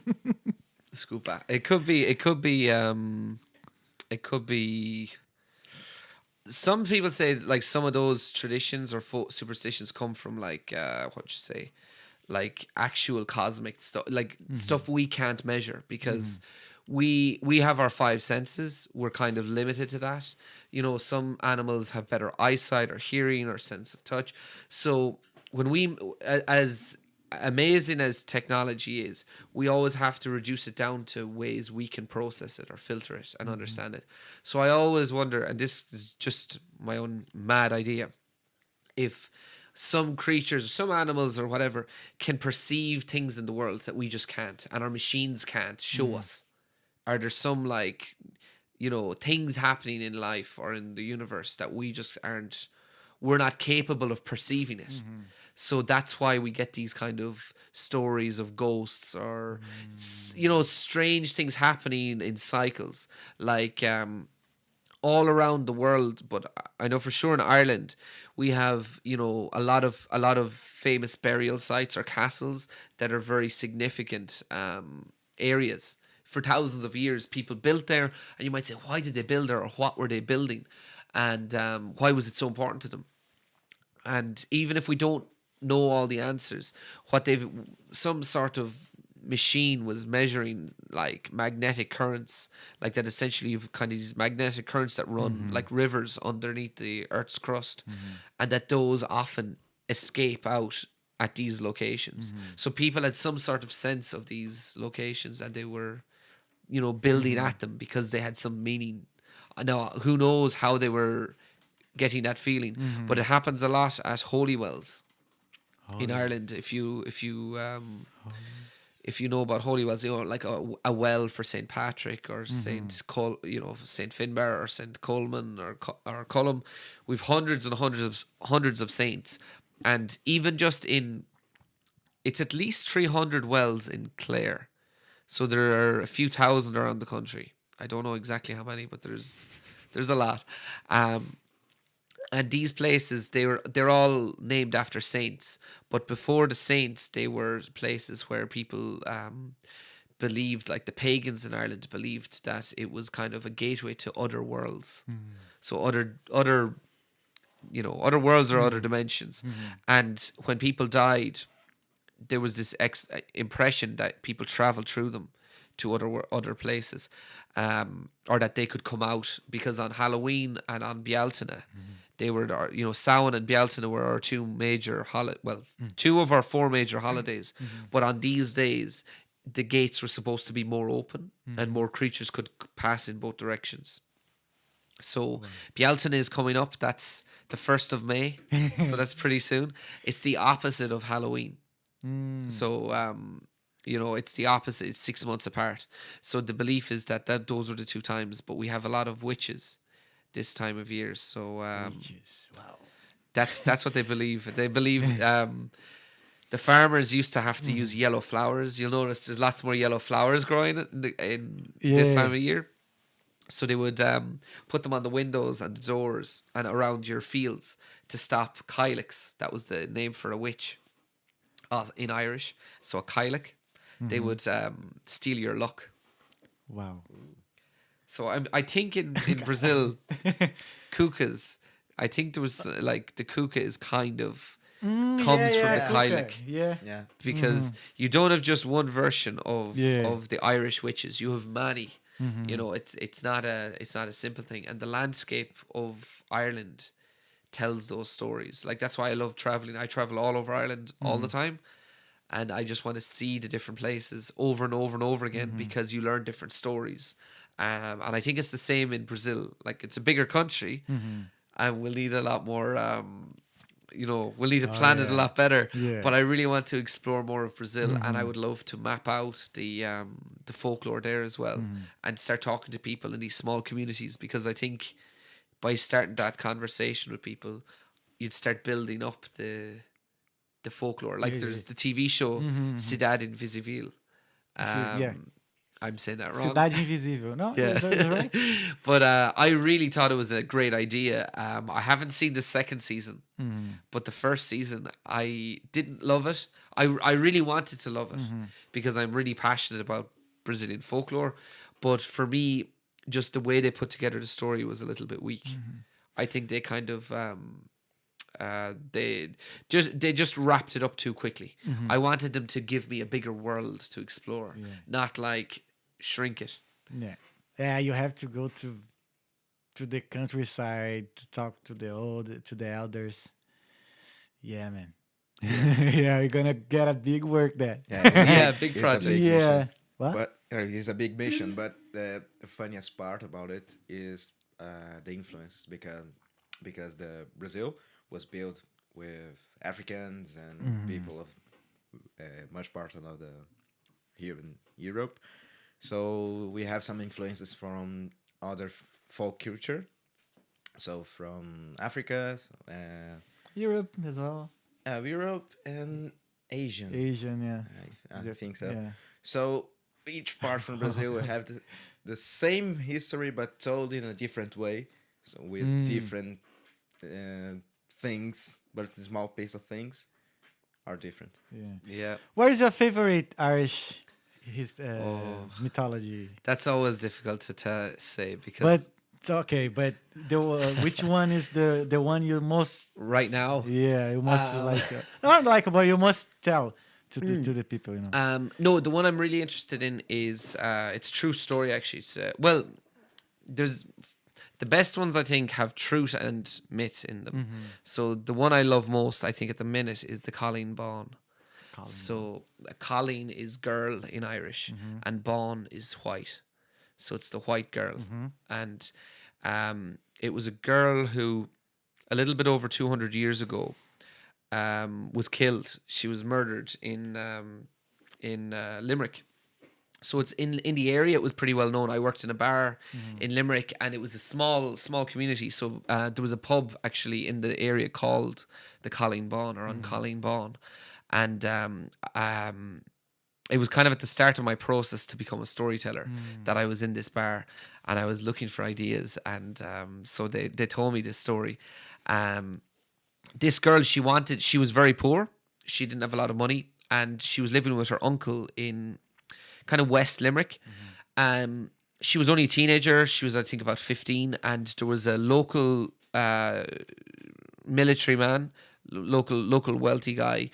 scoop back. It could be some people say like some of those traditions or superstitions come from like what you say, like actual cosmic stuff, like stuff we can't measure because we have our five senses. We're kind of limited to that. You know, some animals have better eyesight or hearing or sense of touch. So when we, as amazing as technology is, we always have to reduce it down to ways we can process it or filter it and understand it. So I always wonder, and this is just my own mad idea, if some creatures, some animals or whatever can perceive things in the world that we just can't and our machines can't show us. Are there some like, you know, things happening in life or in the universe that we're not capable of perceiving it? So that's why we get these kind of stories of ghosts or, you know, strange things happening in cycles, like all around the world. But I know for sure in Ireland, we have, you know, a lot of famous burial sites or castles that are very significant areas. For thousands of years, people built there, and you might say, why did they build there, or what were they building, and why was it so important to them? And even if we don't know all the answers, some sort of machine was measuring like magnetic currents, like that. Essentially, you've kind of these magnetic currents that run like rivers underneath the Earth's crust, and that those often escape out at these locations. So people had some sort of sense of these locations, and they were, you know, building at them because they had some meaning. Now, who knows how they were getting that feeling, but it happens a lot at holy wells in Ireland. If you know about holy wells, you know, like a well for Saint Patrick or Saint Finbar or Saint Coleman or Cullum. We've hundreds and hundreds of saints, and even just it's at least 300 wells in Clare. So there are a few thousand around the country. I don't know exactly how many, but there's a lot. And these places, they're all named after saints. But before the saints, they were places where people believed, like the pagans in Ireland believed, that it was kind of a gateway to other worlds. So other worlds or other dimensions. And when people died, there was this impression that people traveled through them to other places, or that they could come out, because on Halloween and on Bealtaine, they were, you know, Samhain and Bealtaine were our two major two of our four major holidays. But on these days, the gates were supposed to be more open and more creatures could pass in both directions. So Bealtaine is coming up. That's the 1st of May. So that's pretty soon. It's the opposite of Halloween. So, you know, it's the opposite. It's 6 months apart. So the belief is that those are the two times, but we have a lot of witches this time of year. So Witches. Wow. that's what they believe. They believe that the farmers used to have to use yellow flowers. You'll notice there's lots more yellow flowers growing in this time of year. So they would put them on the windows and the doors and around your fields to stop Cailleachs. That was the name for a witch in Irish. So a Cailleach. They would steal your luck. Wow. So I think in Brazil, cucas, I think there was like the cuca is kind of comes from the Cailleach. Yeah. Yeah. Because you don't have just one version of Yeah. of the Irish witches. You have many. You know, it's not a simple thing. And the landscape of Ireland tells those stories. Like that's why I love traveling. I travel all over Ireland all the time. And I just want to see the different places over and over and over again because you learn different stories. And I think it's the same in Brazil. Like it's a bigger country and we'll need a lot more, we'll need to plan it a lot better. Yeah. But I really want to explore more of Brazil and I would love to map out the folklore there as well and start talking to people in these small communities, because I think by starting that conversation with people, you'd start building up the folklore. Like there's the TV show Cidade Invisível. I'm saying that wrong. Cidade Invisível. No? Yeah. Is that right? But I really thought it was a great idea. I haven't seen the second season, but the first season I didn't love it. I really wanted to love it because I'm really passionate about Brazilian folklore. But for me, just the way they put together the story was a little bit weak. I think they kind of they just wrapped it up too quickly. I wanted them to give me a bigger world to explore, not like shrink it. Yeah, you have to go to the countryside to talk to the elders. Yeah, man. Yeah, you're gonna get a big work there. Yeah, big It's a project. big Yeah. mission. What? But it's a big mission. But the funniest part about it is the influences, because the Brazil was built with Africans and people of much part of here in Europe. So we have some influences from other folk culture. So from Africa, Europe as well. Europe and Asian. Asian, yeah. I think so. Yeah. So each part from Brazil will have the same history but told in a different way. So with different things, but the small piece of things are different. Yeah. What is your favorite Irish mythology? That's always difficult to say because But it's okay. But which one is the one you most right now, Yeah, you must not like, but you must tell to the people. no, the one I'm really interested in is it's true story actually. It's, there's the best ones I think have truth and myth in them. So the one I love most, I think at the minute, is the Colleen Bawn. So Colleen is girl in Irish, and Bawn is white. So it's the white girl, and it was a girl who, a little bit over 200 years ago, was killed. She was murdered in Limerick. So it's in the area. It was pretty well known. I worked in a bar in Limerick, and it was a small community. So there was a pub actually in the area called the Colleen Bawn or on Colleen Bawn, and it was kind of at the start of my process to become a storyteller that I was in this bar, and I was looking for ideas, and so they told me this story. This girl, she was very poor. She didn't have a lot of money, and she was living with her uncle in kind of West Limerick. She was only a teenager. She was, I think, about 15, and there was a local military man, local wealthy guy,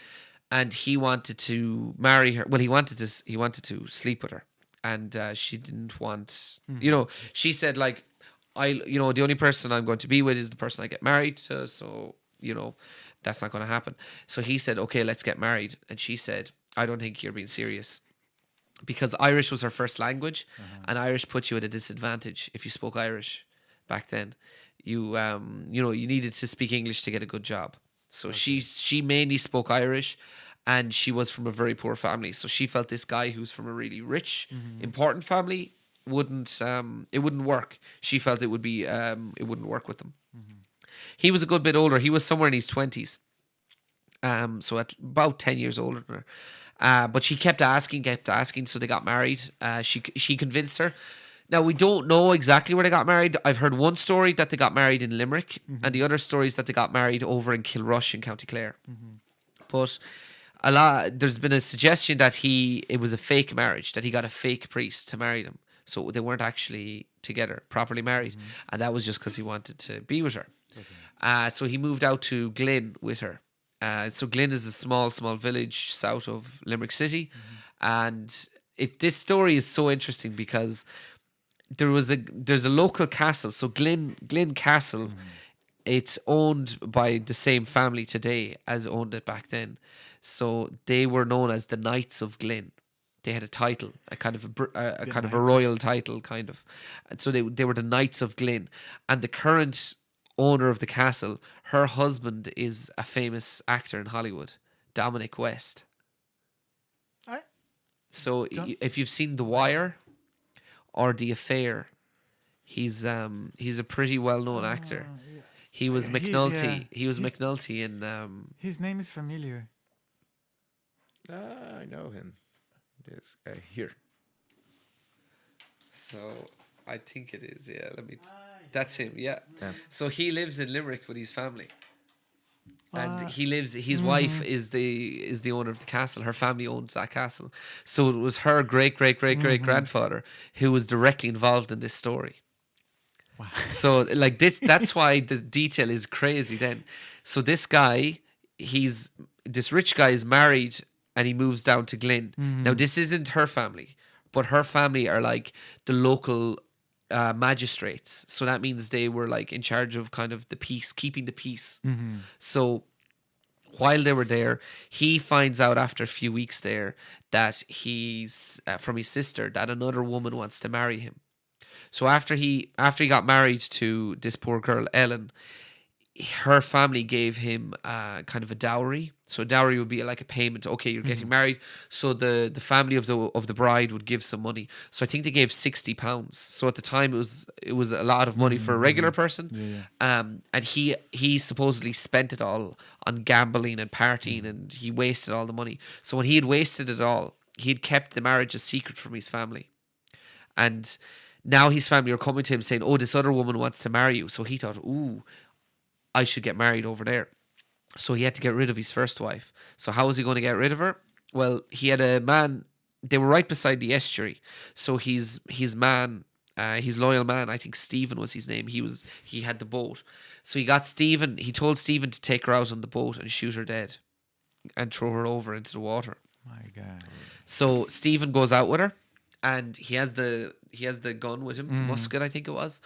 and he wanted to marry her. Well, he wanted to sleep with her, and she didn't want. She said like, the only person I'm going to be with is the person I get married to. So that's not going to happen. So he said, okay, let's get married, and she said, I don't think you're being serious. Because Irish was her first language, and Irish put you at a disadvantage if you spoke Irish back then. You you needed to speak English to get a good job. So she mainly spoke Irish, and she was from a very poor family. So she felt this guy who's from a really rich, important family wouldn't work. She felt it wouldn't work with them. He was a good bit older. He was somewhere in his 20s, So at about 10 years older than her. But she kept asking, so they got married. She convinced her. Now, we don't know exactly where they got married. I've heard one story that they got married in Limerick, and the other story is that they got married over in Kilrush in County Clare. But there's been a suggestion that it was a fake marriage, that he got a fake priest to marry them. So they weren't actually together, properly married. And that was just because he wanted to be with her. So he moved out to Glynn with her. So Glynn is a small village south of Limerick City. And this story is so interesting because there's a local castle. So Glynn Castle, it's owned by the same family today as owned it back then. So they were known as the Knights of Glynn. They had a title, a kind of a royal title, kind of. And so they were the Knights of Glynn. And the current owner of the castle, her husband is a famous actor in Hollywood, Dominic West. So if you've seen The Wire or The Affair, he's a pretty well-known actor. He was McNulty. He was McNulty in... His name is familiar. I know him. This guy here. So I think it is. Yeah, that's him. Yeah. So he lives in Limerick with his family, and his wife is the owner of the castle. Her family owns that castle. So it was her great grandfather who was directly involved in this story. Wow. So like that's why the detail is crazy then. So this rich guy is married and he moves down to Glynn. Now this isn't her family, but her family are like the local magistrates. So that means they were like in charge of kind of the peace, keeping the peace. So while they were there, he finds out after a few weeks there that he's from his sister that another woman wants to marry him. So after he got married to this poor girl Ellen, her family gave him kind of a dowry. So a dowry would be like a payment. Okay, you're getting married. So the family of the bride would give some money. So I think they gave £60. So at the time it was a lot of money for a regular person. And he supposedly spent it all on gambling and partying, and he wasted all the money. So when he had wasted it all, he had kept the marriage a secret from his family. And now his family are coming to him saying, "Oh, this other woman wants to marry you." So he thought, "Ooh, I should get married over there." So he had to get rid of his first wife. So how was he going to get rid of her? Well, he had a man. They were right beside the estuary. So his loyal man, I think Stephen was his name. He had the boat. So he told Stephen to take her out on the boat and shoot her dead and throw her over into the water. My God. So Stephen goes out with her, and he has the gun with him, the musket, I think it was.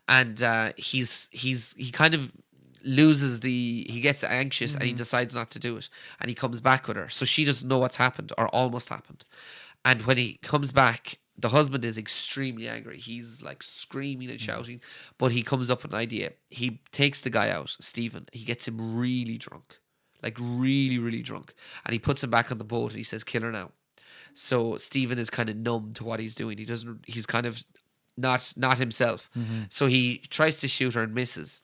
And he kind of he gets anxious and he decides not to do it, and he comes back with her. So she doesn't know what's happened or almost happened. And when he comes back, the husband is extremely angry. He's like screaming and shouting, but he comes up with an idea. He takes the guy out, Stephen. He gets him really drunk, like really, really drunk. And he puts him back on the boat and he says, "Kill her now." So Stephen is kind of numb to what he's doing. He's kind of not himself. So he tries to shoot her and misses.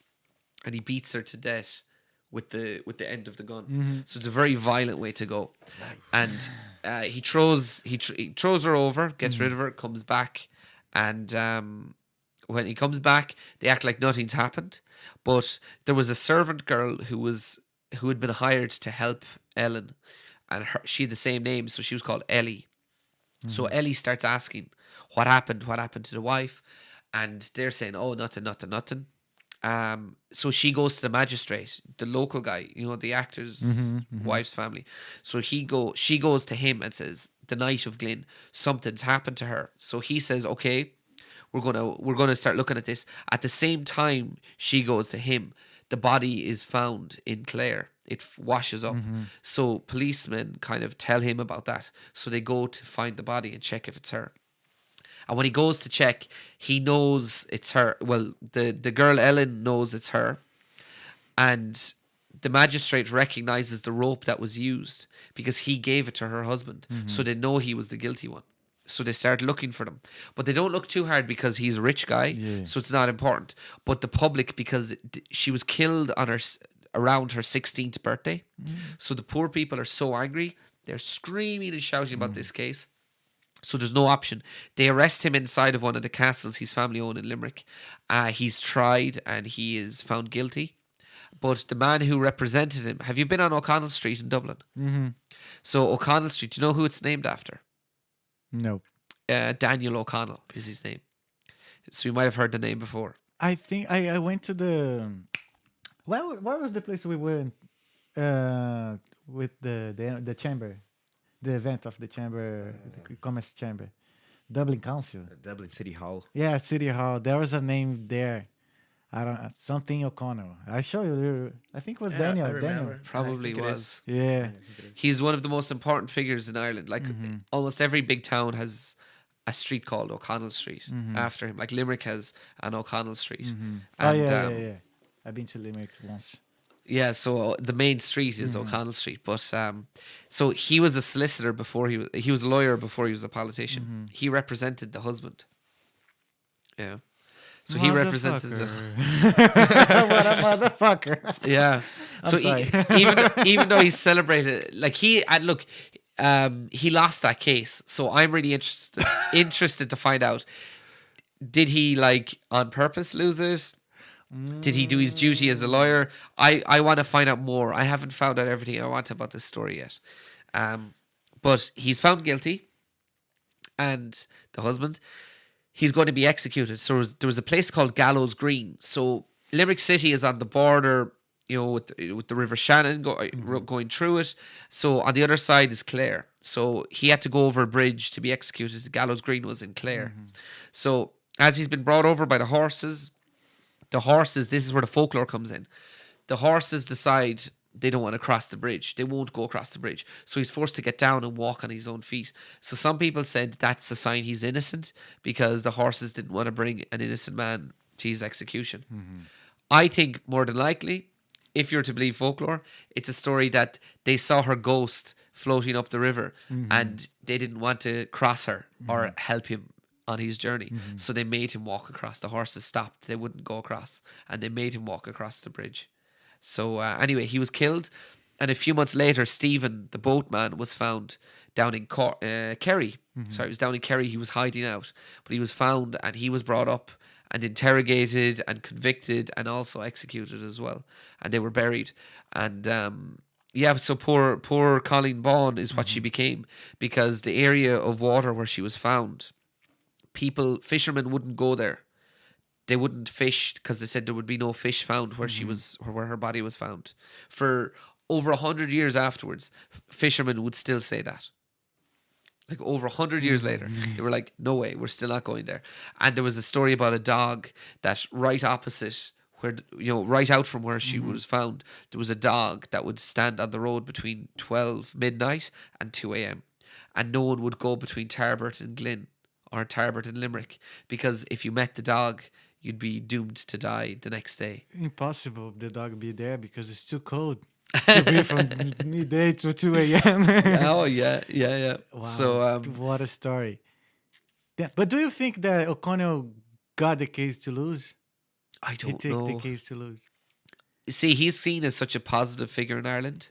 And he beats her to death with the end of the gun. So it's a very violent way to go. And he throws her over, gets rid of her, comes back, and when he comes back, they act like nothing's happened. But there was a servant girl who had been hired to help Ellen, and she had the same name, so she was called Ellie. So Ellie starts asking, "What happened? What happened to the wife?" And they're saying, "Oh, nothing." So she goes to the magistrate, the local guy, the actor's wife's family. So she goes to him and says, "The Knight of Glynn, something's happened to her." So he says, "Okay, we're gonna start looking at this." At the same time, she goes to him. The body is found in Clare. It washes up. So policemen kind of tell him about that. So they go to find the body and check if it's her. And when he goes to check, he knows it's her. Well, the girl Ellen knows it's her. And the magistrate recognizes the rope that was used because he gave it to her husband. So they know he was the guilty one. So they start looking for them. But they don't look too hard because he's a rich guy, so it's not important. But the public, because she was killed on around her 16th birthday. So the poor people are so angry. They're screaming and shouting about this case. So there's no option. They arrest him inside of one of the castles his family owned in Limerick. He's tried and he is found guilty. But the man who represented him, have you been on O'Connell Street in Dublin? Mm-hmm. So O'Connell Street, do you know who it's named after? No. Daniel O'Connell is his name. So you might have heard the name before. I think I went to the. Where was the place we were with the chamber, the event of the chamber, the commerce chamber, Dublin Council. Dublin City Hall. Yeah, City Hall. There was a name there. I don't something O'Connell. I show you. I think it was Daniel. I remember. Daniel. Probably I think it was. Yeah. He's one of the most important figures in Ireland. Like almost every big town has a street called O'Connell Street after him. Like Limerick has an O'Connell Street. Oh yeah. I've been to Limerick once. Yeah, so the main street is O'Connell Street, but so he was a solicitor before he was a lawyer before he was a politician. He represented the husband. Yeah, so he represented. What a motherfucker! Yeah, so even though he celebrated, like he lost that case. So I'm really interested to find out, did he like on purpose lose it? Did he do his duty as a lawyer? I want to find out more. I haven't found out everything I want about this story yet. But he's found guilty, and the husband, he's going to be executed. So there was a place called Gallows Green. So Limerick City is on the border, with the River Shannon going through it. So on the other side is Clare. So he had to go over a bridge to be executed. Gallows Green was in Clare. So as he's been brought over by the horses, this is where the folklore comes in. The horses decide they don't want to cross the bridge. They won't go across the bridge. So he's forced to get down and walk on his own feet. So some people said that's a sign he's innocent because the horses didn't want to bring an innocent man to his execution. I think more than likely, if you're to believe folklore, it's a story that they saw her ghost floating up the river and they didn't want to cross her or help him on his journey. So they made him walk across. The horses stopped. They wouldn't go across. And they made him walk across the bridge. So anyway, he was killed. And a few months later, Stephen, the boatman, was found down in Kerry. Sorry, it was down in Kerry. He was hiding out. But he was found and he was brought up and interrogated and convicted and also executed as well. And they were buried. And so poor Colleen Bawn is what she became, because the area of water where she was found, fishermen wouldn't go there. They wouldn't fish because they said there would be no fish found where where her body was found. For over 100 years afterwards, fishermen would still say that. Like over 100 years later, they were like, no way, we're still not going there. And there was a story about a dog that right opposite where, right out from where she was found, there was a dog that would stand on the road between 12 midnight and 2 a.m. And no one would go between Tarbert and Glynn or Tarbert and Limerick, because if you met the dog, you'd be doomed to die the next day. Impossible the dog be there because it's too cold to be from midday to 2 a.m. Oh, yeah. Wow, So, what a story. Yeah, but do you think that O'Connell got the case to lose? I He don't take know. the case to lose. See, he's seen as such a positive figure in Ireland.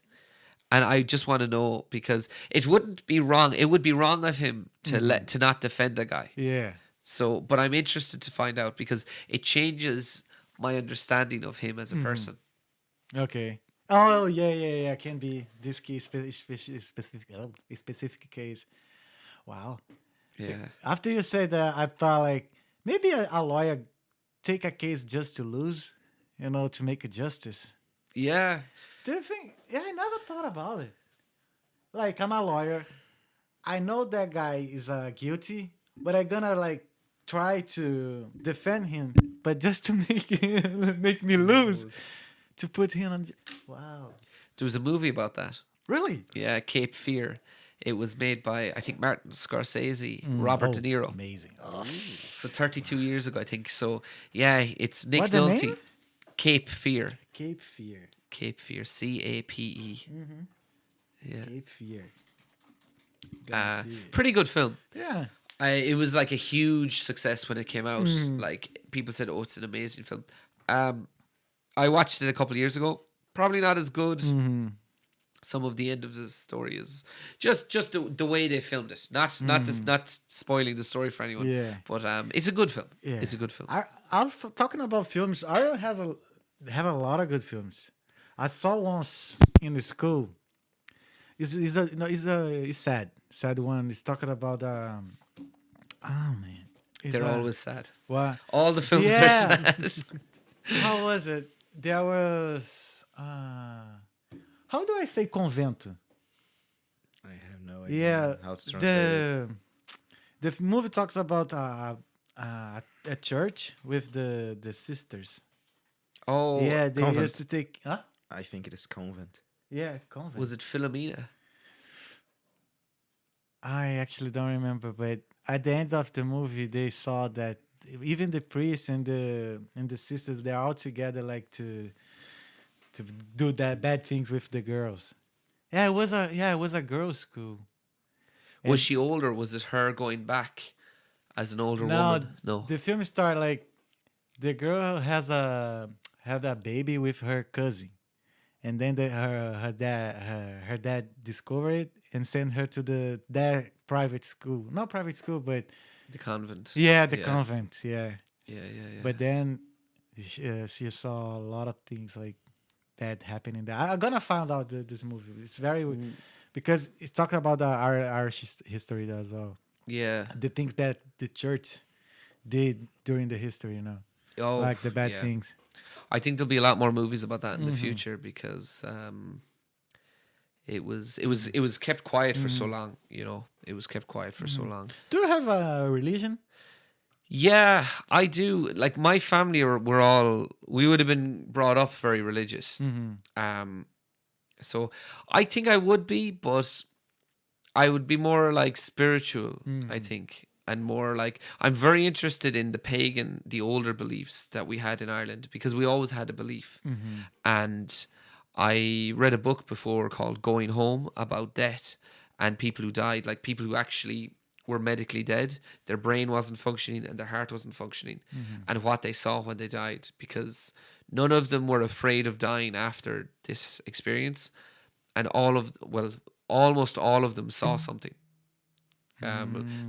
And I just want to know, because it wouldn't be wrong. It would be wrong of him to not defend a guy. Yeah. So, but I'm interested to find out, because it changes my understanding of him as a person. Okay. Oh, yeah. Can be this case specific case. Wow. Yeah. After you said that, I thought like maybe a lawyer take a case just to lose, to make a justice. Yeah. Do you think? Yeah, I never thought about it. Like, I'm a lawyer. I know that guy is guilty, but I'm gonna like try to defend him, but just to make me lose, to put him on. Wow. There was a movie about that. Really? Yeah, Cape Fear. It was made by, I think, Martin Scorsese, Robert De Niro. Amazing. Oh. So 32 years ago, I think. So yeah, it's Nick What the Nolte. name? Cape Fear. Cape Fear. Cape Fear. CAPE. Yeah. Cape Fear. Gotta see it. Pretty good film. Yeah. It was like a huge success when it came out. Like people said, "Oh, it's an amazing film." I watched it a couple of years ago. probably not as good. Mm-hmm. Some of the end of the story is just the way they filmed it. Not spoiling the story for anyone. Yeah. But it's a good film. Yeah. It's a good film. Talking about films, Ireland have a lot of good films. I saw once in the school. It's sad one. It's talking about oh man, They're always sad. what? All the films Yeah. are sad. How was it? There was how do I say convento? I have no idea Yeah, how to translate it. the movie talks about a church with the sisters. Oh, Yeah, they convent. used to take. Huh? I think it is convent. Yeah, convent. was it Philomena? I actually don't remember, but at the end of the movie, they saw that even the priest and the sisters, they're all together, like to do that bad things with the girls. Yeah, it was a girls' school. Was she older? Was it her going back as an older woman? No. The film started like the girl had a baby with her cousin, and then her dad discovered it and sent her to that private school, not private school, but The convent. yeah, the convent, yeah. Yeah. But then she saw a lot of things like that happening there. I'm gonna find out this movie. It's very because it's talking about our Irish history as well. Yeah. The things that the church did during the history, Oh, like the bad yeah. things. I think there'll be a lot more movies about that in the future because it was kept quiet for so long. It was kept quiet for so long. Do you have a religion? Yeah, I do. Like my family we would have been brought up very religious. So I think I would be, but I would be more like spiritual, I think. And more like, I'm very interested in the older beliefs that we had in Ireland because we always had a belief. And I read a book before called Going Home about death and people who died, like people who actually were medically dead. Their brain wasn't functioning and their heart wasn't functioning and what they saw when they died, because none of them were afraid of dying after this experience. And almost all of them saw something.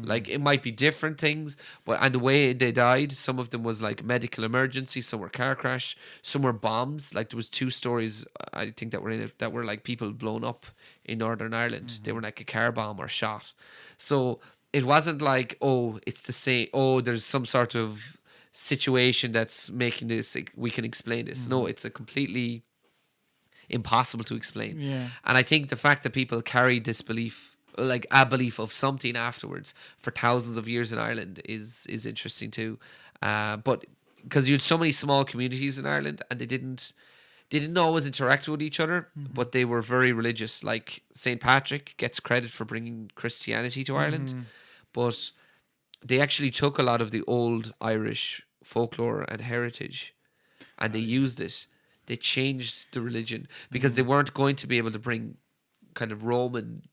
Like it might be different things, and the way they died, some of them was like medical emergency, some were car crash, some were bombs. Like there was 2 stories I think that were in it that were like people blown up in Northern Ireland. They were like a car bomb or shot. So it wasn't like, it's the same. There's some sort of situation that's making this. Like, we can explain this. No, it's a completely impossible to explain. Yeah. And I think the fact that people carried this belief, like a belief of something afterwards for thousands of years in Ireland is interesting too. But because you had so many small communities in Ireland and they didn't always interact with each other, but they were very religious. Like St. Patrick gets credit for bringing Christianity to Ireland, but they actually took a lot of the old Irish folklore and heritage and they used it. They changed the religion because they weren't going to be able to bring kind of Roman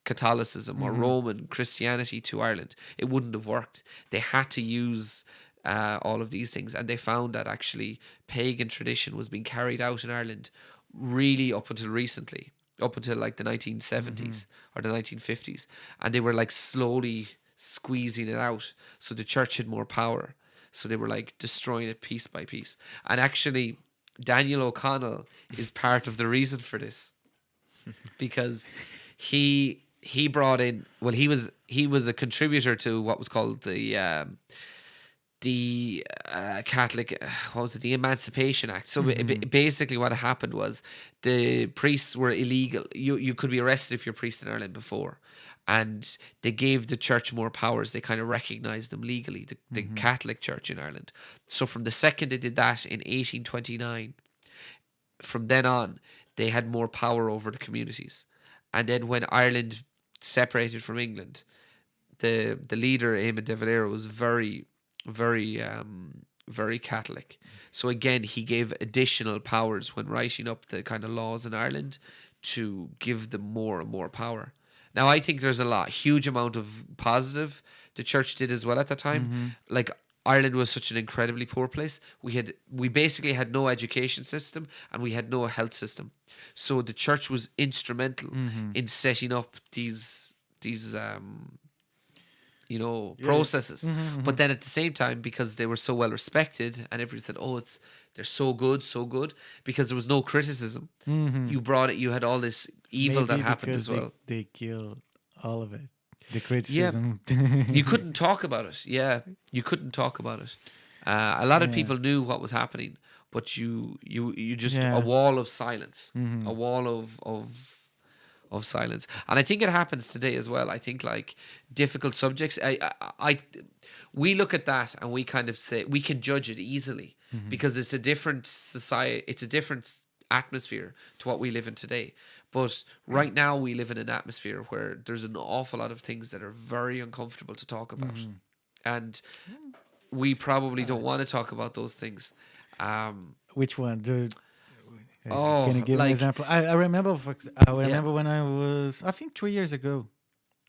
Catholicism or Roman Christianity to Ireland. It wouldn't have worked. They had to use all of these things, and they found that actually pagan tradition was being carried out in Ireland really up until recently, up until like the 1970s or the 1950s, and they were like slowly squeezing it out so the church had more power, so they were like destroying it piece by piece. And actually Daniel O'Connell is part of the reason for this because he brought in, he was a contributor to what was called the Catholic, what was it, the Emancipation Act. So basically what happened was the priests were illegal. You could be arrested if you're a priest in Ireland before, and they gave the church more powers. They kind of recognized them legally, the Catholic Church in Ireland. So from the second they did that in 1829, from then on they had more power over the communities. And then when Ireland separated from England, the leader, Eamon de Valera, was very, very, very Catholic. So again, he gave additional powers when writing up the kind of laws in Ireland to give them more and more power. Now, I think there's huge amount of positive the church did as well at the time. Like, Ireland was such an incredibly poor place. We basically had no education system and we had no health system. So the church was instrumental in setting up these processes. But then at the same time, because they were so well respected and everyone said, oh, they're so good, because there was no criticism. You had all this evil that happened as well. They killed all of it. The criticism. You couldn't talk about it. Yeah, you couldn't talk about it. A lot of people knew what was happening, but you just a wall of silence, a wall of silence. And I think it happens today as well. I think like difficult subjects, we look at that and we kind of say we can judge it easily because it's a different society, it's a different atmosphere to what we live in today. But right now we live in an atmosphere where there's an awful lot of things that are very uncomfortable to talk about. And we probably don't want to talk about those things. Which one? Can you give like, an example? I remember when I was, I think 3 years ago,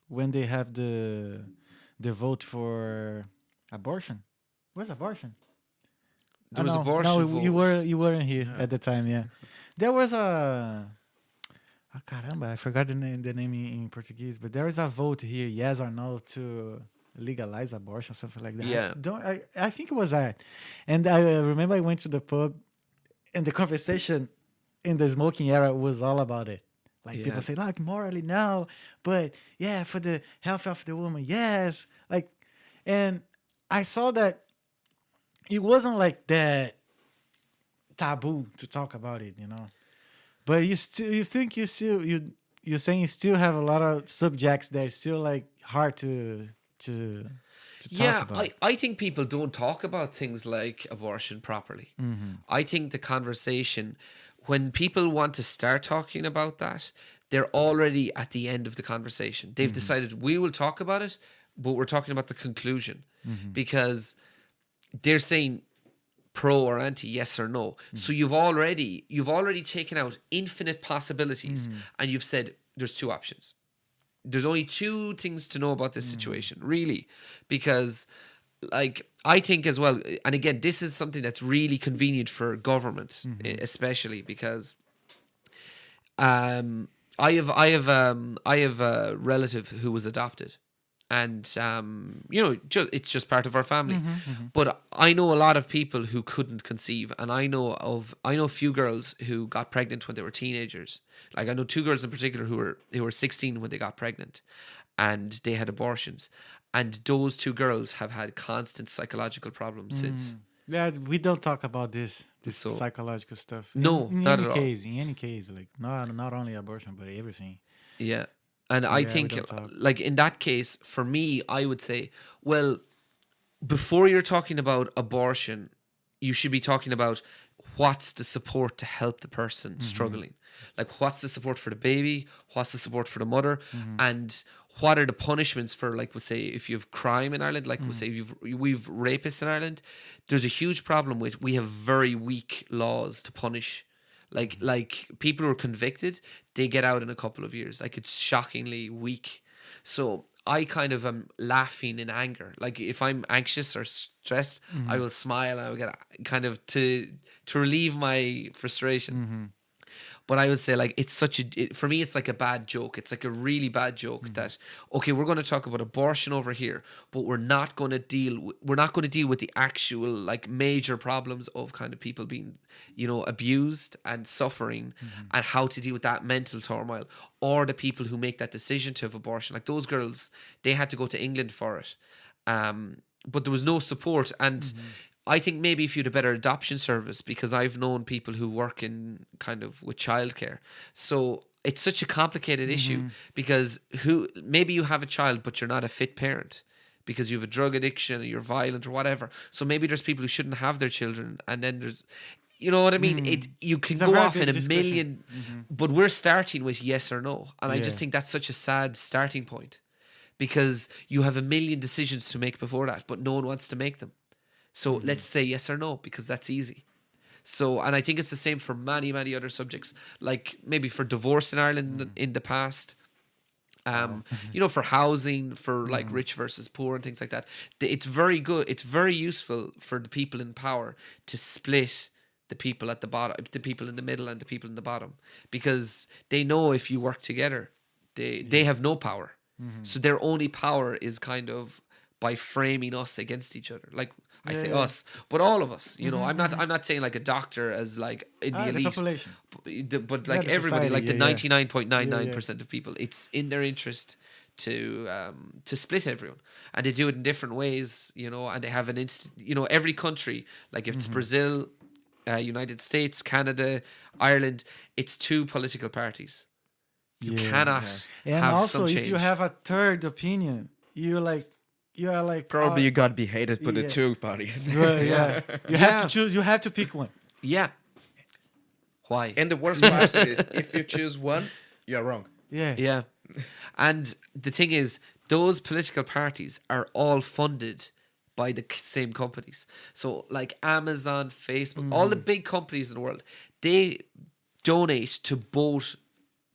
when they have the vote for abortion. What's abortion? There was abortion vote. You weren't here at the time, yeah. There was a caramba, I forgot the name in Portuguese, but there is a vote here, yes or no, to legalize abortion, something like that. Yeah. I think it was that. And I remember I went to the pub and the conversation in the smoking era was all about it. Like people say, like, morally no, but yeah, for the health of the woman, yes. Like, and I saw that it wasn't like that taboo to talk about it, But you're saying you still have a lot of subjects that are still like hard to talk about. I think people don't talk about things like abortion properly. I think the conversation, when people want to start talking about that, they're already at the end of the conversation. They've decided we will talk about it, but we're talking about the conclusion because they're saying pro or anti, yes or no. So you've already taken out infinite possibilities and you've said there's two options. There's only two things to know about this situation, really, because like I think as well, and again, this is something that's really convenient for government, especially because I have a relative who was adopted. And, it's just part of our family. But I know a lot of people who couldn't conceive. And I know a few girls who got pregnant when they were teenagers. Like I know two girls in particular who were 16 when they got pregnant and they had abortions. And those two girls have had constant psychological problems since. Yeah, we don't talk about this psychological stuff. No, not at all. In any case, like not only abortion, but everything. Yeah. And I think, like, in that case, for me, I would say, well, before you're talking about abortion, you should be talking about what's the support to help the person struggling. Like, what's the support for the baby? What's the support for the mother? And what are the punishments for, like, we'll say, if you have crime in Ireland, like, we'll say we've rapists in Ireland, there's a huge problem with we have very weak laws to punish. Like people who are convicted, they get out in a couple of years. Like it's shockingly weak. So I kind of am laughing in anger. Like if I'm anxious or stressed, I will smile and I will get kind of to relieve my frustration. But I would say like it's for me it's like a bad joke. It's like a really bad joke that okay, we're going to talk about abortion over here, but we're not going to deal with the actual like major problems of kind of people being, abused and suffering and how to deal with that mental turmoil, or the people who make that decision to have abortion. Like those girls, they had to go to England for it. But there was no support, and I think maybe if you had a better adoption service, because I've known people who work in kind of with childcare. So it's such a complicated issue because maybe you have a child, but you're not a fit parent because you have a drug addiction or you're violent or whatever. So maybe there's people who shouldn't have their children. And then there's, you know what I mean? You can go off in a million, but we're starting with yes or no. And I just think that's such a sad starting point because you have a million decisions to make before that, but no one wants to make them. So let's say yes or no, because that's easy. So, and I think it's the same for many, many other subjects, like maybe for divorce in Ireland in the past. For housing, for like rich versus poor and things like that. It's very good. It's very useful for the people in power to split the people at the bottom, the people in the middle, and the people in the bottom, because they know if you work together, they have no power. So their only power is kind of by framing us against each other. Like I say us, but all of us. I'm not saying like a doctor as like in the elite, the population, but like the everybody, society, like the 99.99% of people. It's in their interest to split everyone, and they do it in different ways. And they have an every country, like if it's Brazil, United States, Canada, Ireland, it's 2 political parties. You cannot and have also some change. if you have a third opinion, you are like Probably you got beheaded by the yeah. 2 parties. Well, yeah. You have to choose. You have to pick one. Yeah. Why? And the worst part is if you choose one, you're wrong. Yeah. Yeah. And the thing is, those political parties are all funded by the same companies. So like Amazon, Facebook, all the big companies in the world, they donate to both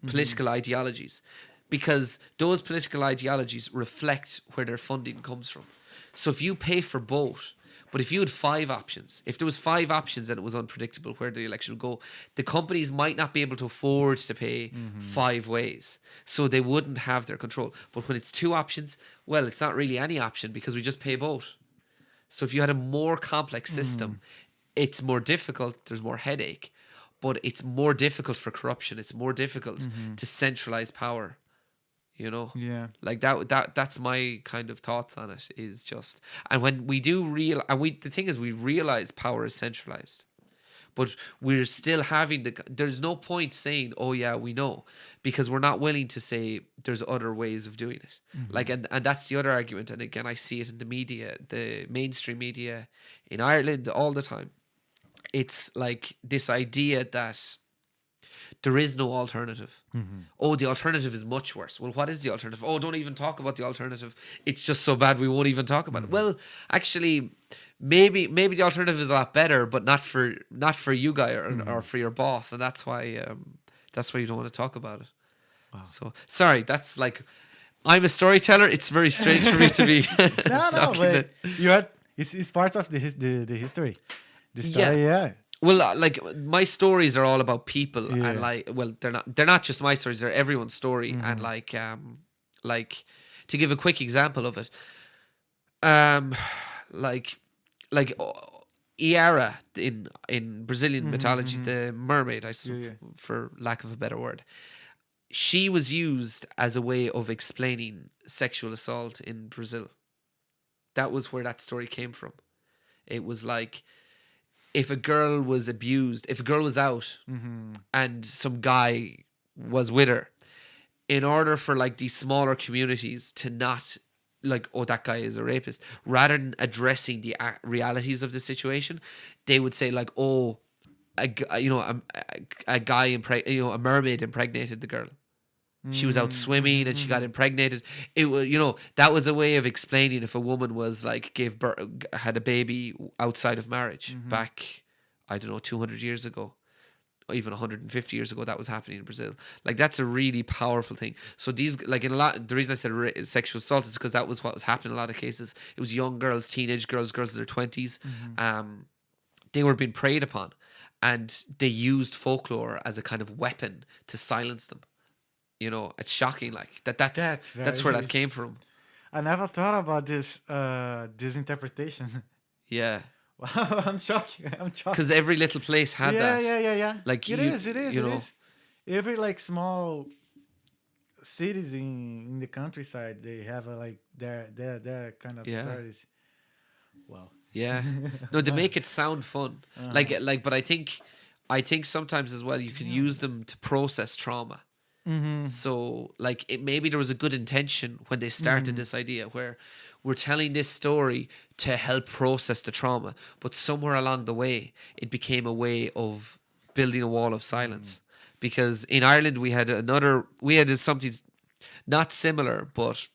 political ideologies, because those political ideologies reflect where their funding comes from. So if you pay for both, but if you had 5 options, if there was 5 options and it was unpredictable where the election would go, the companies might not be able to afford to pay 5 ways. So they wouldn't have their control. But when it's 2 options, well, it's not really any option because we just pay both. So if you had a more complex system, it's more difficult, there's more headache, but it's more difficult for corruption. It's more difficult to centralize power. Yeah. Like that's my kind of thoughts on it, is just, and when we do the thing is, we realize power is centralized, but we're still having there's no point saying, oh yeah, we know, because we're not willing to say there's other ways of doing it. Like, and that's the other argument. And again, I see it in the media, the mainstream media in Ireland all the time. It's like this idea that there is no alternative. Oh, the alternative is much worse. Well, what is the alternative? Oh, don't even talk about the alternative. It's just so bad we won't even talk about it. Well, actually, maybe the alternative is a lot better, but not for you guy or for your boss, and that's why you don't want to talk about it. Wow. So sorry, that's like, I'm a storyteller. It's very strange for me to be. No, but it's part of the history. The story, yeah. Well, like my stories are all about people, and like, well, they're not just my stories; they're everyone's story. And like to give a quick example of it, like Iara in Brazilian mythology, the mermaid, for lack of a better word, she was used as a way of explaining sexual assault in Brazil. That was where that story came from. It was like, if a girl was abused, if a girl was out and some guy was with her, in order for like these smaller communities to not like, oh, that guy is a rapist, rather than addressing the realities of the situation, they would say like, oh, a guy a mermaid impregnated the girl. She was out swimming and she got impregnated. It was, that was a way of explaining if a woman was like had a baby outside of marriage back, I don't know, 200 years ago, or even 150 years ago. That was happening in Brazil. Like, that's a really powerful thing. So these, like, in a lot, the reason I said sexual assault is because that was what was happening in a lot of cases. It was young girls, teenage girls in their 20s. They were being preyed upon, and they used folklore as a kind of weapon to silence them. It's shocking, like that's where that came from. I never thought about this interpretation. Yeah. Wow, I'm shocked. Because every little place had that. Yeah. Like it is. Every like small cities in the countryside, they have like their kind of stories. Wow. Yeah. No, they make it sound fun. But I think sometimes as well you can use them to process trauma. So like, maybe there was a good intention when they started this idea where we're telling this story to help process the trauma, but somewhere along the way it became a way of building a wall of silence. Because in Ireland we had something not similar, but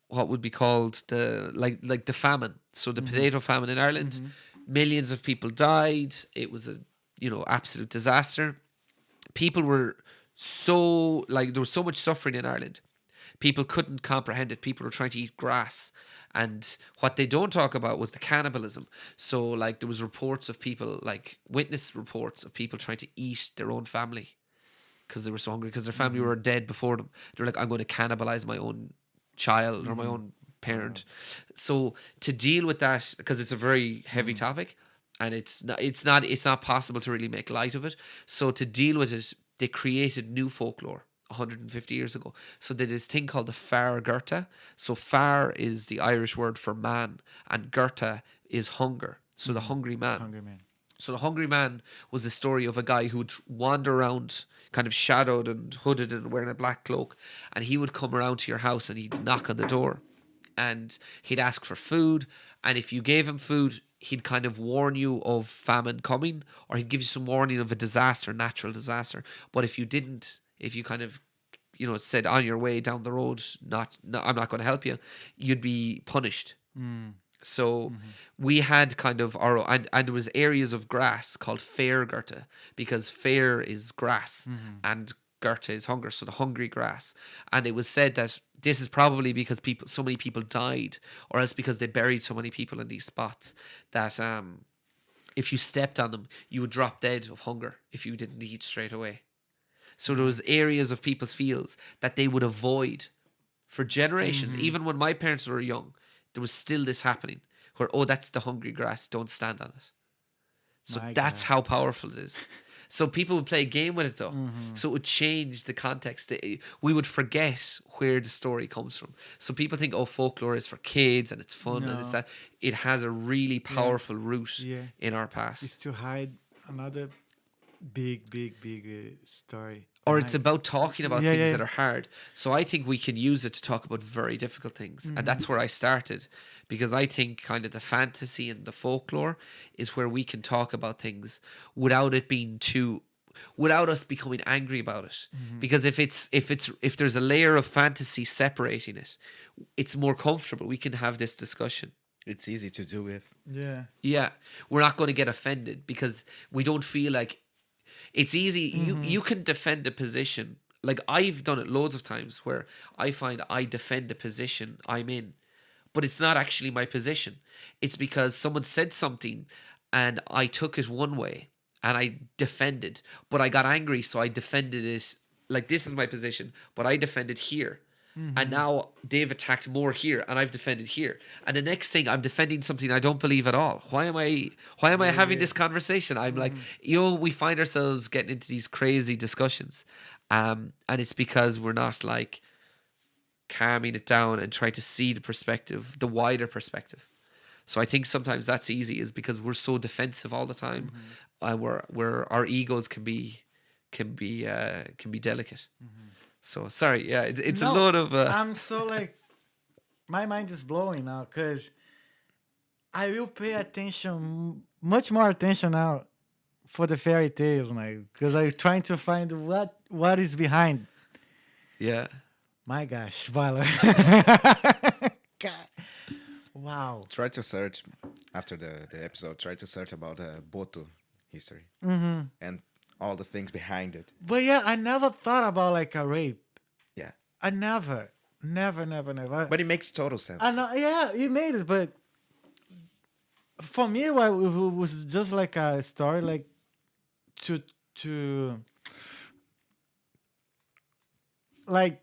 what would be called the famine. So the potato famine in Ireland, millions of people died. It was a absolute disaster. People were so like there was so much suffering in Ireland. People couldn't comprehend it. People were trying to eat grass. And what they don't talk about was the cannibalism. So like there was reports of people, like witness reports of people trying to eat their own family because they were so hungry, because their family were dead before them. They're like, I'm going to cannibalize my own child or my own parent. So to deal with that, because it's a very heavy topic, and it's not possible to really make light of it. So to deal with it, they created new folklore 150 years ago. So they did this thing called the Far Gurta. So Far is the Irish word for man, and Gurta is hunger. So the hungry man. Hungry man. So the hungry man was the story of a guy who'd wander around kind of shadowed and hooded and wearing a black cloak, and he would come around to your house and he'd knock on the door and he'd ask for food, and if you gave him food, he'd kind of warn you of famine coming, or he'd give you some warning of a disaster, natural disaster. But if you didn't, if you kind of, you know, said on your way down the road, I'm not going to help you, you'd be punished. So we had kind of our, and there was areas of grass called fair Gurta, because fair is grass and Gurta is hunger, so the hungry grass. And it was said that this is probably because so many people died, or else because they buried so many people in these spots, that if you stepped on them, you would drop dead of hunger if you didn't eat straight away. So there was areas of people's fields that they would avoid for generations. Even when my parents were young, there was still this happening where, oh, that's the hungry grass, don't stand on it. So that's how powerful it is. So people would play a game with it though. So it would change the context. We would forget where the story comes from. So people think, oh, folklore is for kids and it's fun and it's that. It has a really powerful root in our past. It's to hide another big story. Or it's about talking about things that are hard. So I think we can use it to talk about very difficult things. And that's where I started. Because I think kind of the fantasy and the folklore is where we can talk about things without it being without us becoming angry about it. Because if there's a layer of fantasy separating it, it's more comfortable. We can have this discussion. It's easy to do with. Yeah. We're not going to get offended because we don't feel like it's easy. You can defend a position. Like I've done it loads of times where I find I defend a position I'm in, but it's not actually my position. It's because someone said something and I took it one way and I defended, but I got angry, so I defended it like this is my position, but I defended here. And now they've attacked more here and I've defended here. And the next thing, I'm defending something I don't believe at all. Why am I having this conversation? I'm like, we find ourselves getting into these crazy discussions. And it's because we're not like calming it down and trying to see the wider perspective. So I think sometimes that's easy, is because we're so defensive all the time, and where our egos can be delicate. So sorry, it's a lot of. I'm so like, my mind is blowing now because I will pay attention, much more attention now, for the fairy tales now, because I'm trying to find what is behind. Yeah. My gosh, Balor. God. Wow. Try to search after the episode. Try to search about Boto history and all the things behind it. But yeah, I never thought about like a rape. Yeah. I never. But it makes total sense. I know, yeah, it made it, but for me, it was just like a story, like to like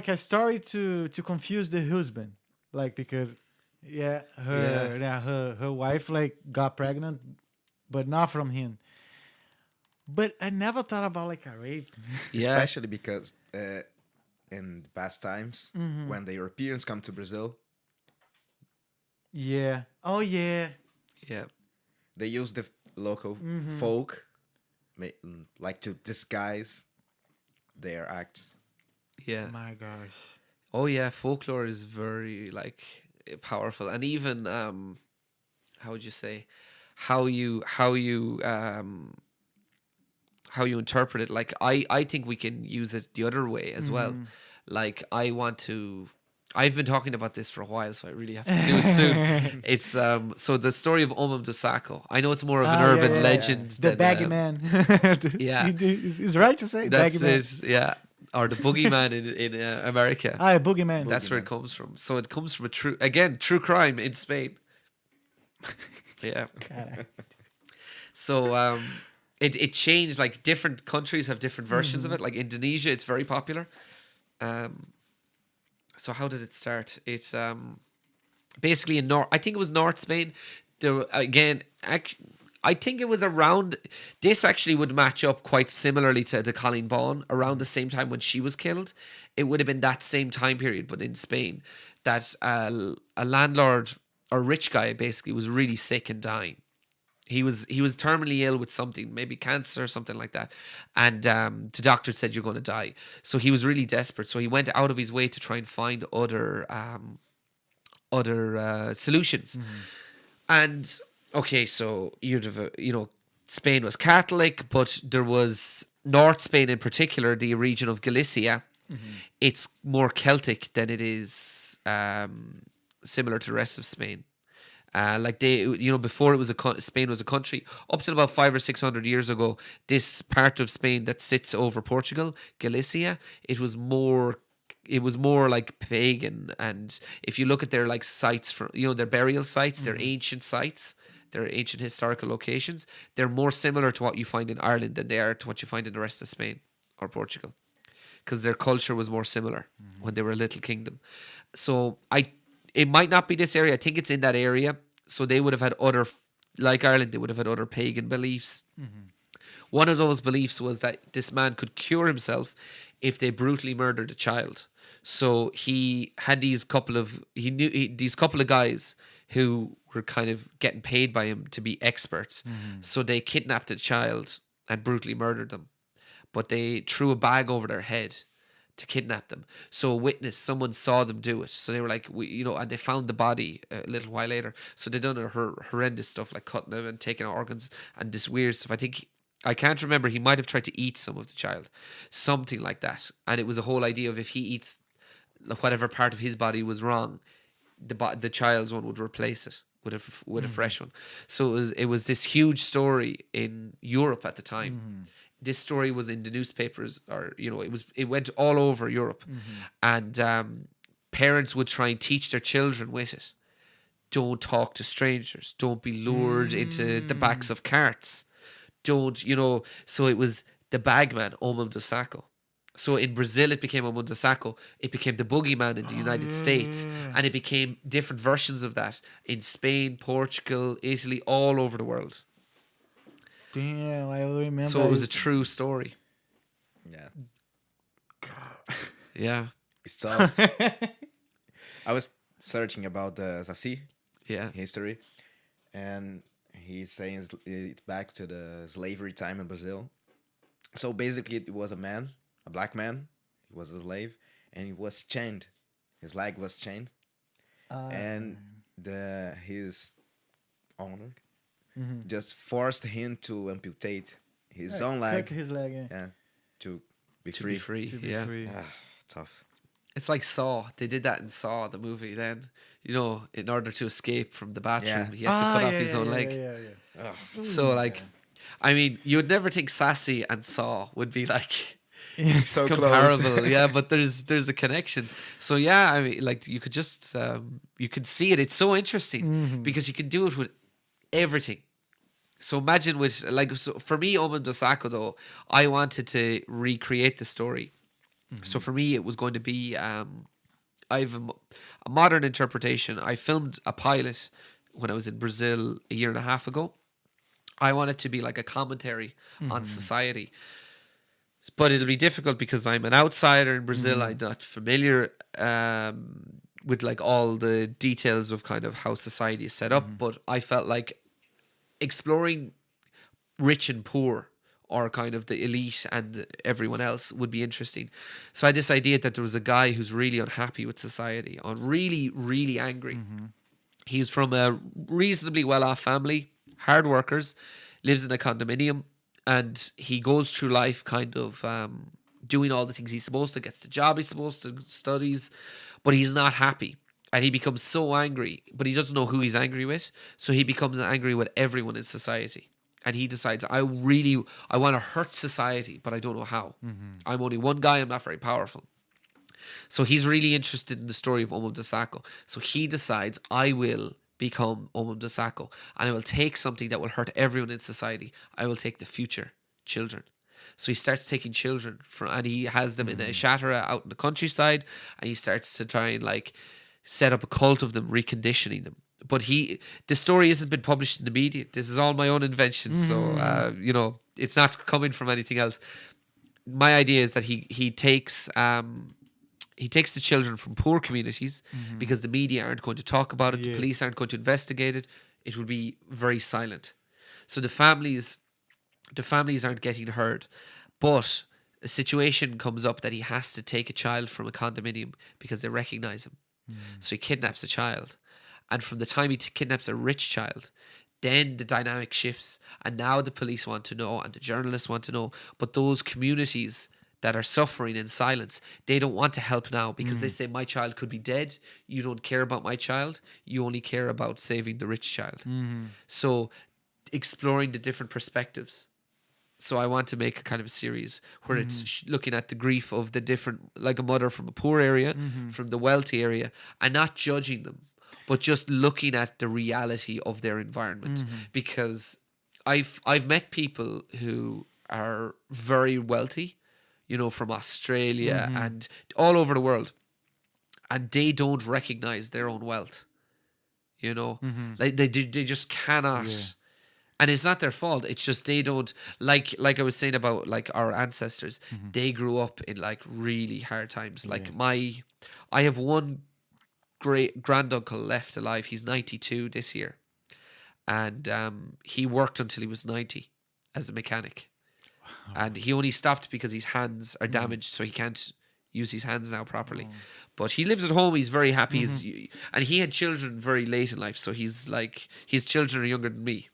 a story to confuse the husband, like because her wife like got pregnant, but not from him. But I never thought about like a rape. Especially because in past times, when the Europeans come to Brazil, they use the local folk like to disguise their acts. Yeah. My gosh. Oh yeah, folklore is very like powerful, and even how would you say, how you interpret it. Like I think we can use it the other way as well. Like I want to I've been talking about this for a while, so I really have to do it soon. It's so the story of Omam Dosako. I know it's more of an urban legend. The than, baggy man. yeah. It's right to say That's baggy man. it. Yeah, or the boogeyman in America. Boogeyman. That's where it comes from. So it comes from a true crime in Spain. Yeah. So it changed. Like different countries have different versions of it. Like Indonesia, it's very popular. So how did it start? It's basically in North. I think it was North Spain. There again. I think it was around. This actually would match up quite similarly to the Colleen Bawn around the same time when she was killed. It would have been that same time period, but in Spain, that a landlord or rich guy basically was really sick and dying. He was terminally ill with something, maybe cancer or something like that. And the doctor said, you're going to die. So he was really desperate. So he went out of his way to try and find other solutions. And okay, so Spain was Catholic, but there was North Spain in particular, the region of Galicia. It's more Celtic than it is similar to the rest of Spain. Before it was Spain was a country, up to about 500 or 600 years ago, this part of Spain that sits over Portugal, Galicia, it was more like pagan. And if you look at their like sites for their burial sites, their ancient sites, their ancient historical locations, they're more similar to what you find in Ireland than they are to what you find in the rest of Spain or Portugal, because their culture was more similar when they were a little kingdom. So it might not be this area. I think it's in that area. So they would have had like Ireland, they would have had other pagan beliefs. One of those beliefs was that this man could cure himself if they brutally murdered a child. So he had these couple of guys who were kind of getting paid by him to be experts. So they kidnapped a child and brutally murdered them. But they threw a bag over their head to kidnap them. So a witness, someone saw them do it. So they were like, and they found the body a little while later. So they done horrendous stuff like cutting them and taking out organs and this weird stuff. I can't remember. He might have tried to eat some of the child, something like that. And it was a whole idea of if he eats whatever part of his body was wrong, the child's one would replace it with a fresh one. So it was this huge story in Europe at the time. This story was in the newspapers, or it went all over Europe, and parents would try and teach their children with it. Don't talk to strangers. Don't be lured into the backs of carts. Don't. So it was the bagman, Omam Dosako. So in Brazil, it became Omam Dosako. It became the boogeyman in the United States, and it became different versions of that in Spain, Portugal, Italy, all over the world. Damn, I remember. So it was a true story. Yeah. Yeah. It's tough. I was searching about the Saci history, and he's saying it's back to the slavery time in Brazil. So basically, it was a black man. He was a slave, and he was chained. His leg was chained, and his owner just forced him to amputate his own leg. Cut his leg, to be To free. be free. To be Yeah. free. Tough. It's like Saw. They did that in Saw, the movie. Then, in order to escape from the bathroom, he had to cut off his own leg. Yeah. So, I mean, you would never think Sassy and Saw would be like So comparable. close. Yeah, but there's a connection. So yeah, I mean, like you could just you could see it. It's so interesting because you can do it with everything. So imagine for me, Omam Dosako though, I wanted to recreate the story. So for me, it was going to be I've a modern interpretation. I filmed a pilot when I was in Brazil a year and a half ago. I want it to be like a commentary on society. But it'll be difficult because I'm an outsider in Brazil. I'm not familiar with like all the details of kind of how society is set up. But I felt like exploring rich and poor, or kind of the elite and everyone else, would be interesting. So I had this idea that there was a guy who's really unhappy with society, really, really angry. He's from a reasonably well-off family, hard workers, lives in a condominium, and he goes through life kind of doing all the things he's supposed to, gets the job he's supposed to, studies, but he's not happy. And he becomes so angry, but he doesn't know who he's angry with. So he becomes angry with everyone in society. And he decides, I want to hurt society, but I don't know how. I'm only one guy, I'm not very powerful. So he's really interested in the story of Omum Dasako. So he decides, I will become Omum Dasako. And I will take something that will hurt everyone in society. I will take the future children. So he starts taking children and he has them in a shatara out in the countryside, and he starts to try and like set up a cult of them, reconditioning them. But the story hasn't been published in the media. This is all my own invention. So, it's not coming from anything else. My idea is that he takes the children from poor communities because the media aren't going to talk about it. The police aren't going to investigate it. It will be very silent. So the families aren't getting heard. But a situation comes up that he has to take a child from a condominium because they recognize him. So he kidnaps a child. And from the time he kidnaps a rich child, then the dynamic shifts. And now the police want to know and the journalists want to know. But those communities that are suffering in silence, they don't want to help now because they say, my child could be dead. You don't care about my child. You only care about saving the rich child. So exploring the different perspectives. So I want to make a kind of a series where it's looking at the grief of the different, like a mother from a poor area, from the wealthy area, and not judging them, but just looking at the reality of their environment. Because I've met people who are very wealthy, from Australia and all over the world, and they don't recognize their own wealth. Like they just cannot. Yeah. And it's not their fault. It's just they don't, like I was saying about like our ancestors, they grew up in like really hard times. Like I have one great granduncle left alive. He's 92 this year. And he worked until he was 90 as a mechanic. Wow. And he only stopped because his hands are damaged, so he can't use his hands now properly. But he lives at home. He's very happy. And he had children very late in life, so he's like, his children are younger than me.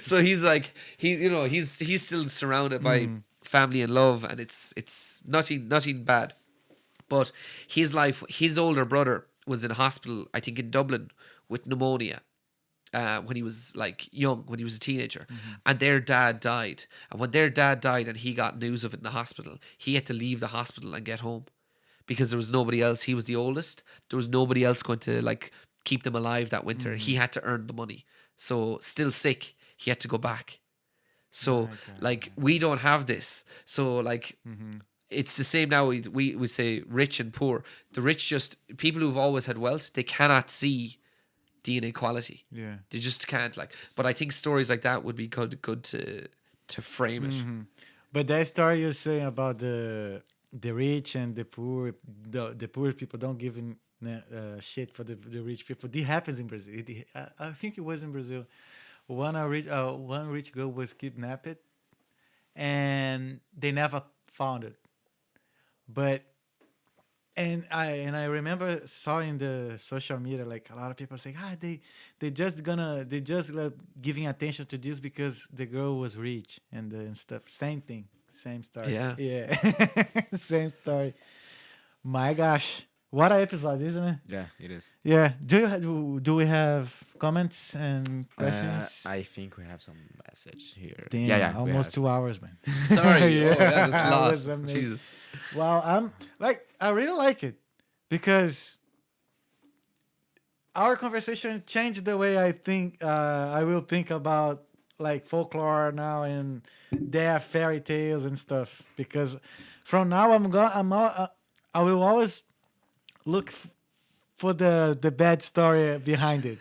So he's like, he's still surrounded by family and love, and it's nothing bad. But his older brother was in hospital, I think in Dublin, with pneumonia. When he was like young, when he was a teenager, and their dad died. And when their dad died and he got news of it in the hospital, he had to leave the hospital and get home because there was nobody else. He was the oldest. There was nobody else going to like keep them alive that winter. He had to earn the money. So still sick, he had to go back. So like we don't have this. So like it's the same now. We say rich and poor. The rich, just people who've always had wealth, they cannot see the inequality. Yeah, they just can't. Like, but I think stories like that would be good to frame it. But that story you're saying about the rich and the poor, the poor people don't give shit for the rich people. This happens in Brazil. I think it was in Brazil. One rich girl was kidnapped, and they never found it. But I remember saw in the social media like a lot of people saying, they just giving attention to this because the girl was rich and stuff. Same thing, same story. Yeah, same story. My gosh, what an episode, isn't it? Yeah, it is. Yeah. Do we have comments and questions? I think we have some message here. Damn, yeah, almost 2 hours, man. Sorry, that's a lot. Jesus. Well, I really like it because our conversation changed the way I think. I will think about like folklore now and their fairy tales and stuff. Because from now I will always look for the bad story behind it.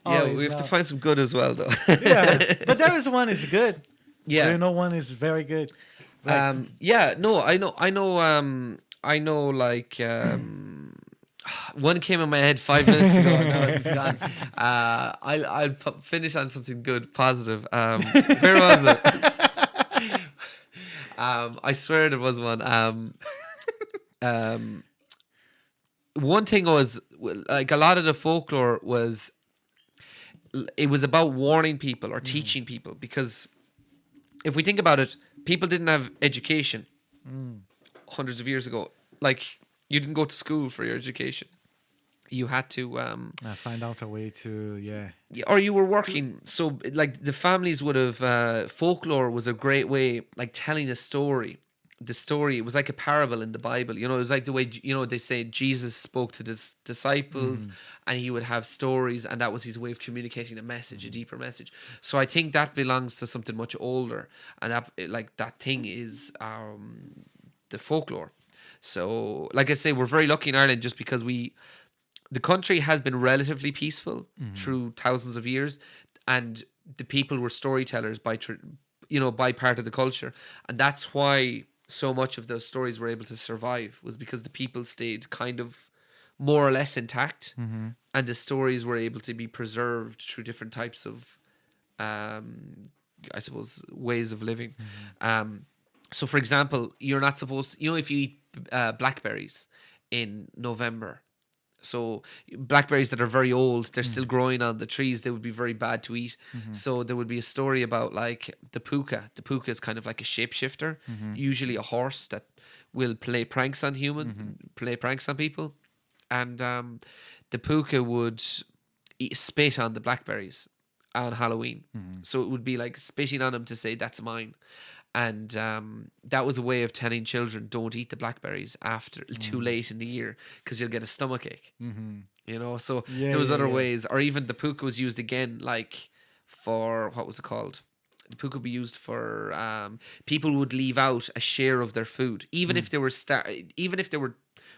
Yeah, we have to find some good as well, though. Yeah, but there is one is good. Yeah, one is very good. I know. Like, one came in my head 5 minutes ago. Now it's gone. I'll finish on something good, positive. Where was it? I swear there was one. One thing was like a lot of the folklore was about warning people or teaching people, because if we think about it, people didn't have education. hundreds of years ago. Like, you didn't go to school for your education. You had to Find out a way to, or you were working. So like the families would have folklore was a great way, like telling a story. The story, it was like a parable in the Bible. You know, it was like the way, you know, they say Jesus spoke to his disciples and he would have stories, and that was his way of communicating a message, a deeper message. So I think that belongs to something much older, and that, like, that thing is the folklore. So like I say, we're very lucky in Ireland just because the country has been relatively peaceful through thousands of years, and the people were storytellers by part of the culture, and that's why so much of those stories were able to survive, was because the people stayed kind of more or less intact, and the stories were able to be preserved through different types of, I suppose, ways of living. So, for example, you're not supposed, if you eat blackberries in November. So blackberries that are very old, they're still growing on the trees, they would be very bad to eat. So there would be a story about like the puka. The puka is kind of like a shapeshifter, usually a horse that will play pranks on play pranks on people. And the puka would spit on the blackberries on Halloween. So it would be like spitting on them to say, that's mine. And that was a way of telling children, don't eat the blackberries after too late in the year, because you'll get a stomachache. So there was other ways. Or even the puka was used again, like for, what was it called? The puka would be used for people would leave out a share of their food, even if they were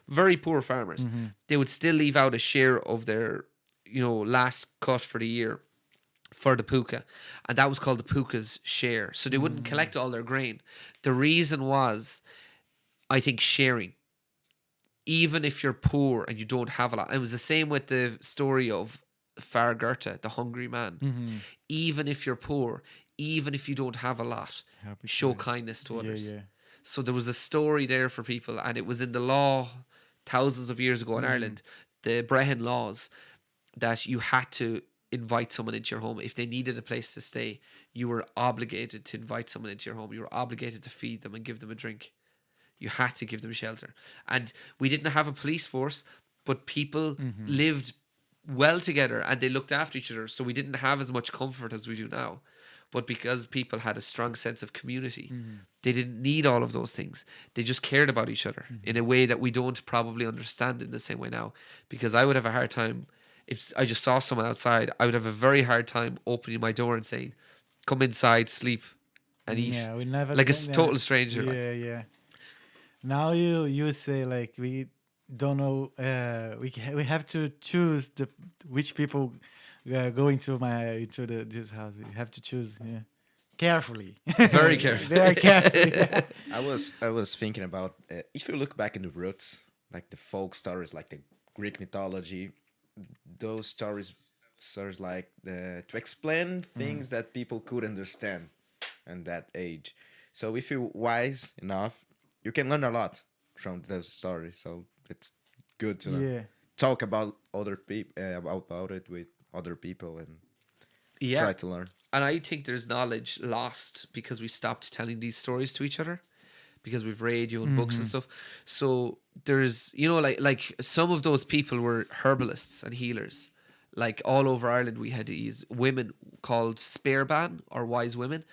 very poor farmers. They would still leave out a share of their last cut for the year for the puka, and that was called the puka's share. So they wouldn't collect all their grain. The reason was, I think, sharing. Even if you're poor and you don't have a lot. It was the same with the story of Far Goethe, the hungry man. Even if you're poor, even if you don't have a lot, show kindness to others. So there was a story there for people, and it was in the law thousands of years ago in Ireland, the Brehon laws, that you had to invite someone into your home. If they needed a place to stay, you were obligated to invite someone into your home. You were obligated to feed them and give them a drink. You had to give them shelter. And we didn't have a police force, but people lived well together and they looked after each other. So we didn't have as much comfort as we do now. But because people had a strong sense of community, they didn't need all of those things. They just cared about each other in a way that we don't probably understand in the same way now. Because I would have a hard time, if I just saw someone outside, I would have a very hard time opening my door and saying, come inside, sleep, and eat. Yeah, we never like a total stranger. Yeah. Now you say like we don't know. We have to choose which people go into this house. We have to choose. Yeah, carefully. Very carefully. Very carefully. Yeah. I was thinking about if you look back in the roots, like the folk stories, like the Greek mythology, those stories like to explain things that people could understand in that age. So if you're wise enough, you can learn a lot from those stories. So it's good to talk about other people about it with other people and try to learn. And I think there's knowledge lost because we stopped telling these stories to each other, because we've radio and books and stuff. So there's, like some of those people were herbalists and healers. Like all over Ireland, we had these women called Spearban, or wise women,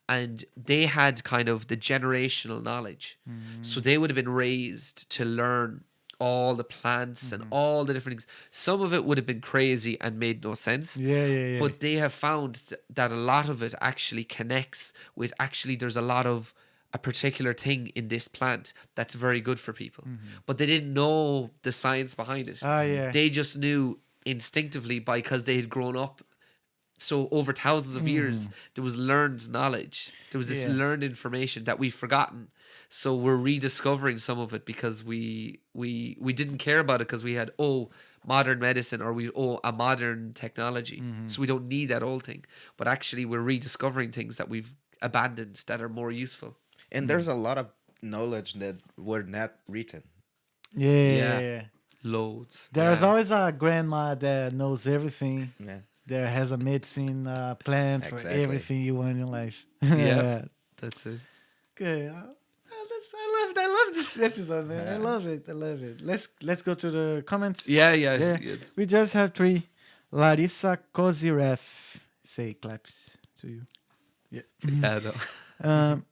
and they had kind of the generational knowledge. So they would have been raised to learn all the plants and all the different things. Some of it would have been crazy and made no sense. Yeah. But they have found that a lot of it actually connects with, there's a lot of a particular thing in this plant that's very good for people. But they didn't know the science behind it. They just knew instinctively because they had grown up. So over thousands of years, there was learned knowledge. There was this learned information that we've forgotten. So we're rediscovering some of it because we didn't care about it because we had modern medicine, or a modern technology. So we don't need that old thing. But actually we're rediscovering things that we've abandoned that are more useful. And there's a lot of knowledge that were not written. Yeah. Loads. There's always a grandma that knows everything. Yeah. There has a medicine plan for everything you want in life. Yeah, that's it. Good. I love I love this episode, man. I love it. Let's go to the comments. Yeah. We just have 3. Larissa Koziref say claps to you. Yeah. Yeah, no.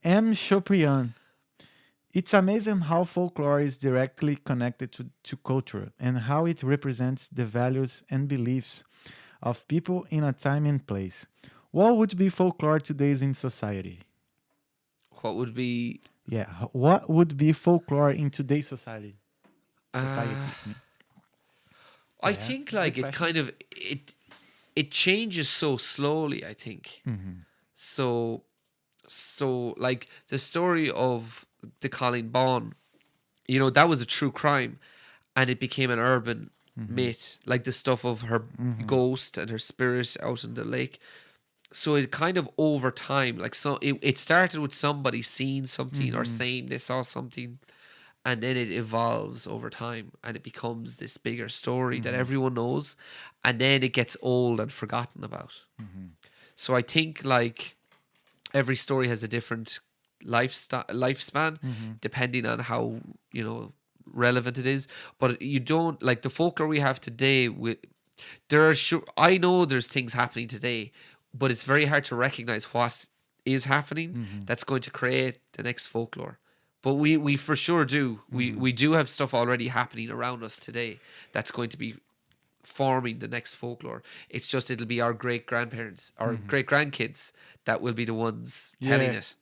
M. Choprian. It's amazing how folklore is directly connected to culture and how it represents the values and beliefs of people in a time and place. What would be folklore today in society? What would be? Yeah, what would be folklore in today's society? I think like good it question. kind of it changes so slowly. I think so. So like the story of the Colleen Bawn, that was a true crime, and it became an urban myth, like the stuff of her ghost and her spirit out in the lake. So it kind of over time, like it started with somebody seeing something or saying they saw something, and then it evolves over time and it becomes this bigger story that everyone knows, and then it gets old and forgotten about. So I think like every story has a different lifespan depending on how relevant it is. But you don't like the folklore we have today. I know there's things happening today, but it's very hard to recognize what is happening that's going to create the next folklore. But we for sure do. We do have stuff already happening around us today that's going to be forming the next folklore. It's just it'll be our great grandparents, our great grandkids that will be the ones telling it.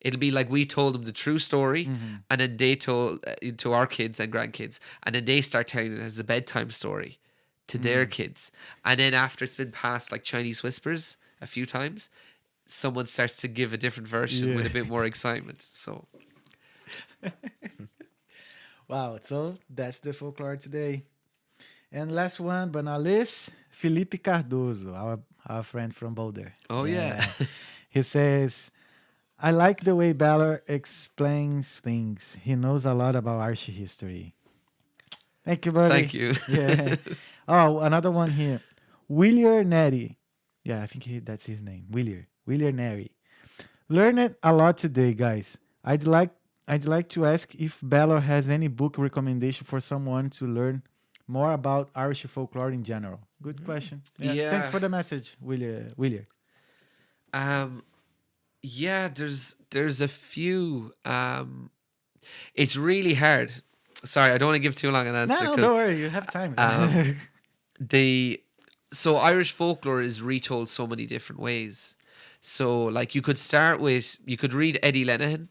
It'll be like we told them the true story, and then they told to our kids and grandkids, and then they start telling it as a bedtime story to their kids. And then after it's been passed like Chinese whispers a few times, someone starts to give a different version with a bit more excitement. So Wow, so that's the folklore today. And last one, but not least, Felipe Cardoso, our friend from Boulder. Oh, yeah. He says, I like the way Balor explains things. He knows a lot about Irish history. Thank you, buddy. Thank you. Yeah. Oh, another one here. Willier Neri. Yeah, I think that's his name. Willier Neri. Learned a lot today, guys. I'd like to ask if Balor has any book recommendation for someone to learn more about Irish folklore in general. Good question. Yeah. Thanks for the message, Willier. Yeah, there's a few. It's really hard. Sorry, I don't want to give too long an answer. No, don't worry. You have time. So Irish folklore is retold so many different ways. So like you could read Eddie Lenihan.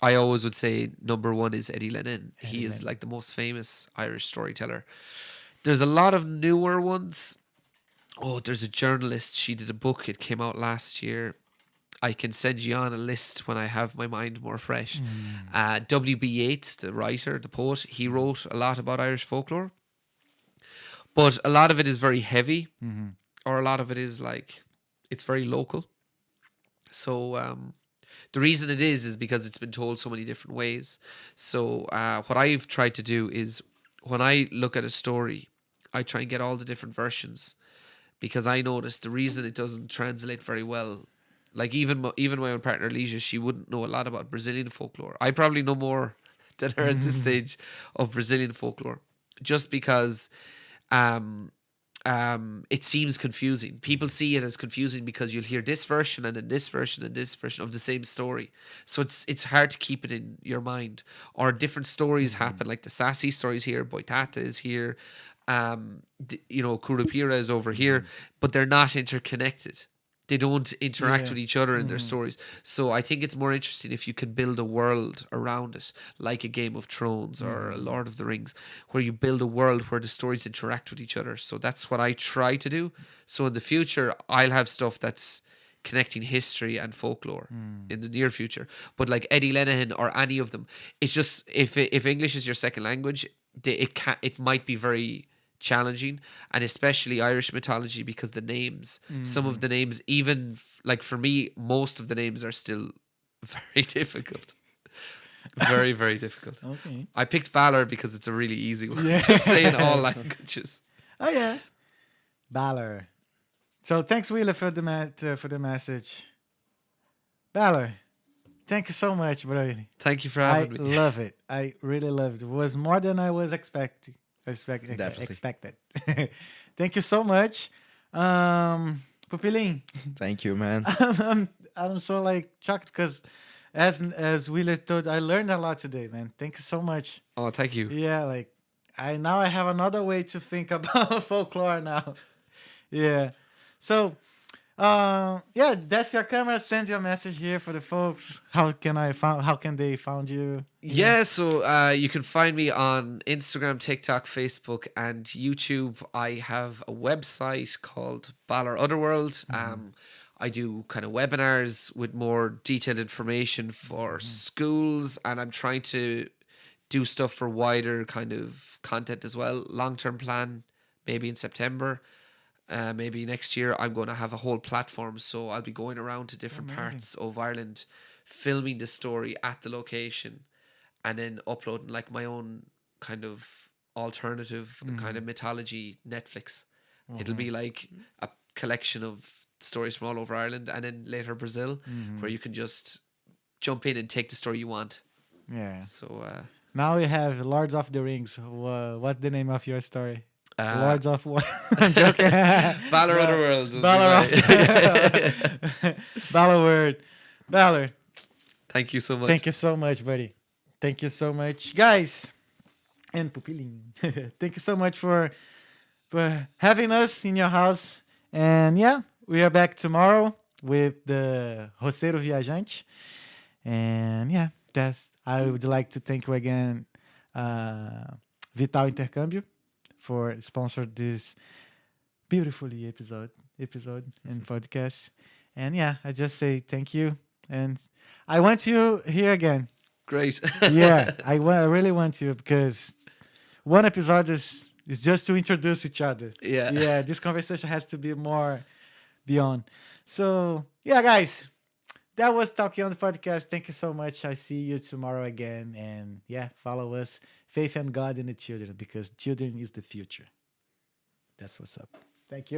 I always would say number one is Eddie Lenihan. He is like the most famous Irish storyteller. There's a lot of newer ones. Oh, there's a journalist. She did a book. It came out last year. I can send you on a list when I have my mind more fresh. W.B. Yeats, the writer, the poet, he wrote a lot about Irish folklore. But a lot of it is very heavy, or a lot of it is like, it's very local. So the reason it is because it's been told so many different ways. So what I've tried to do is when I look at a story, I try and get all the different versions, because I noticed the reason it doesn't translate very well. Like even my own partner Leisha, she wouldn't know a lot about Brazilian folklore. I probably know more than her at this stage of Brazilian folklore, just because it seems confusing. People see it as confusing because you'll hear this version and then this version and this version of the same story. So it's hard to keep it in your mind. Or different stories happen, like the Sassy stories here, Boitata is here, Curupira is over here, but they're not interconnected. They don't interact with each other in their stories. So I think it's more interesting if you can build a world around it, like a Game of Thrones or a Lord of the Rings, where you build a world where the stories interact with each other. So that's what I try to do. So in the future, I'll have stuff that's connecting history and folklore in the near future. But like Eddie Lenihan or any of them, it's just if English is your second language, it might be very challenging, and especially Irish mythology, because the names, some of the names, even like for me, most of the names are still very difficult. Very, very difficult. Okay. I picked Balor because it's a really easy one to say in all languages. Oh yeah, Balor. So thanks, Wheeler, for the message. Balor, Thank you so much, brother. Thank you for I having me. love it. I really loved it. It was more than I was Definitely. expected. Thank you so much. Pupilim, Thank you, man. I'm so like shocked because as Willie told, I learned a lot today, man. Thank you so much. Oh, thank you. Yeah, like I have another way to think about folklore now. Yeah. So yeah, that's your camera. Send your message here for the folks. How can they find you? Yeah, so you can find me on Instagram, TikTok, Facebook, and YouTube. I have a website called Balor Otherworld. I do kind of webinars with more detailed information for schools, and I'm trying to do stuff for wider kind of content as well. Long-term plan, maybe in September. Maybe next year I'm going to have a whole platform, so I'll be going around to different parts of Ireland, filming the story at the location, and then uploading like my own kind of alternative kind of mythology Netflix. It'll be like a collection of stories from all over Ireland, and then later Brazil, where you can just jump in and take the story you want. Yeah. So Now we have Lords of the Rings. What's the name of your story? Uh, Lords of what? I'm joking. Balor Otherworld. Balor Balor word. Balor. Thank you so much. Thank you so much, buddy. Thank you so much, guys. And Pupilim. Thank you so much for having us in your house. And yeah, we are back tomorrow with the Roceiro Viajante. And yeah, I would like to thank you again, Vital Intercâmbio, for sponsoring this beautifully episode and podcast. And yeah, I just say thank you. And I want you here again. Great. Yeah, I really want you because one episode is just to introduce each other. Yeah. Yeah, this conversation has to be more beyond. So yeah, guys, that was Talkeando podcast. Thank you so much. I see you tomorrow again. And yeah, follow us. Faith and God in the children, because children is the future. That's what's up. Thank you.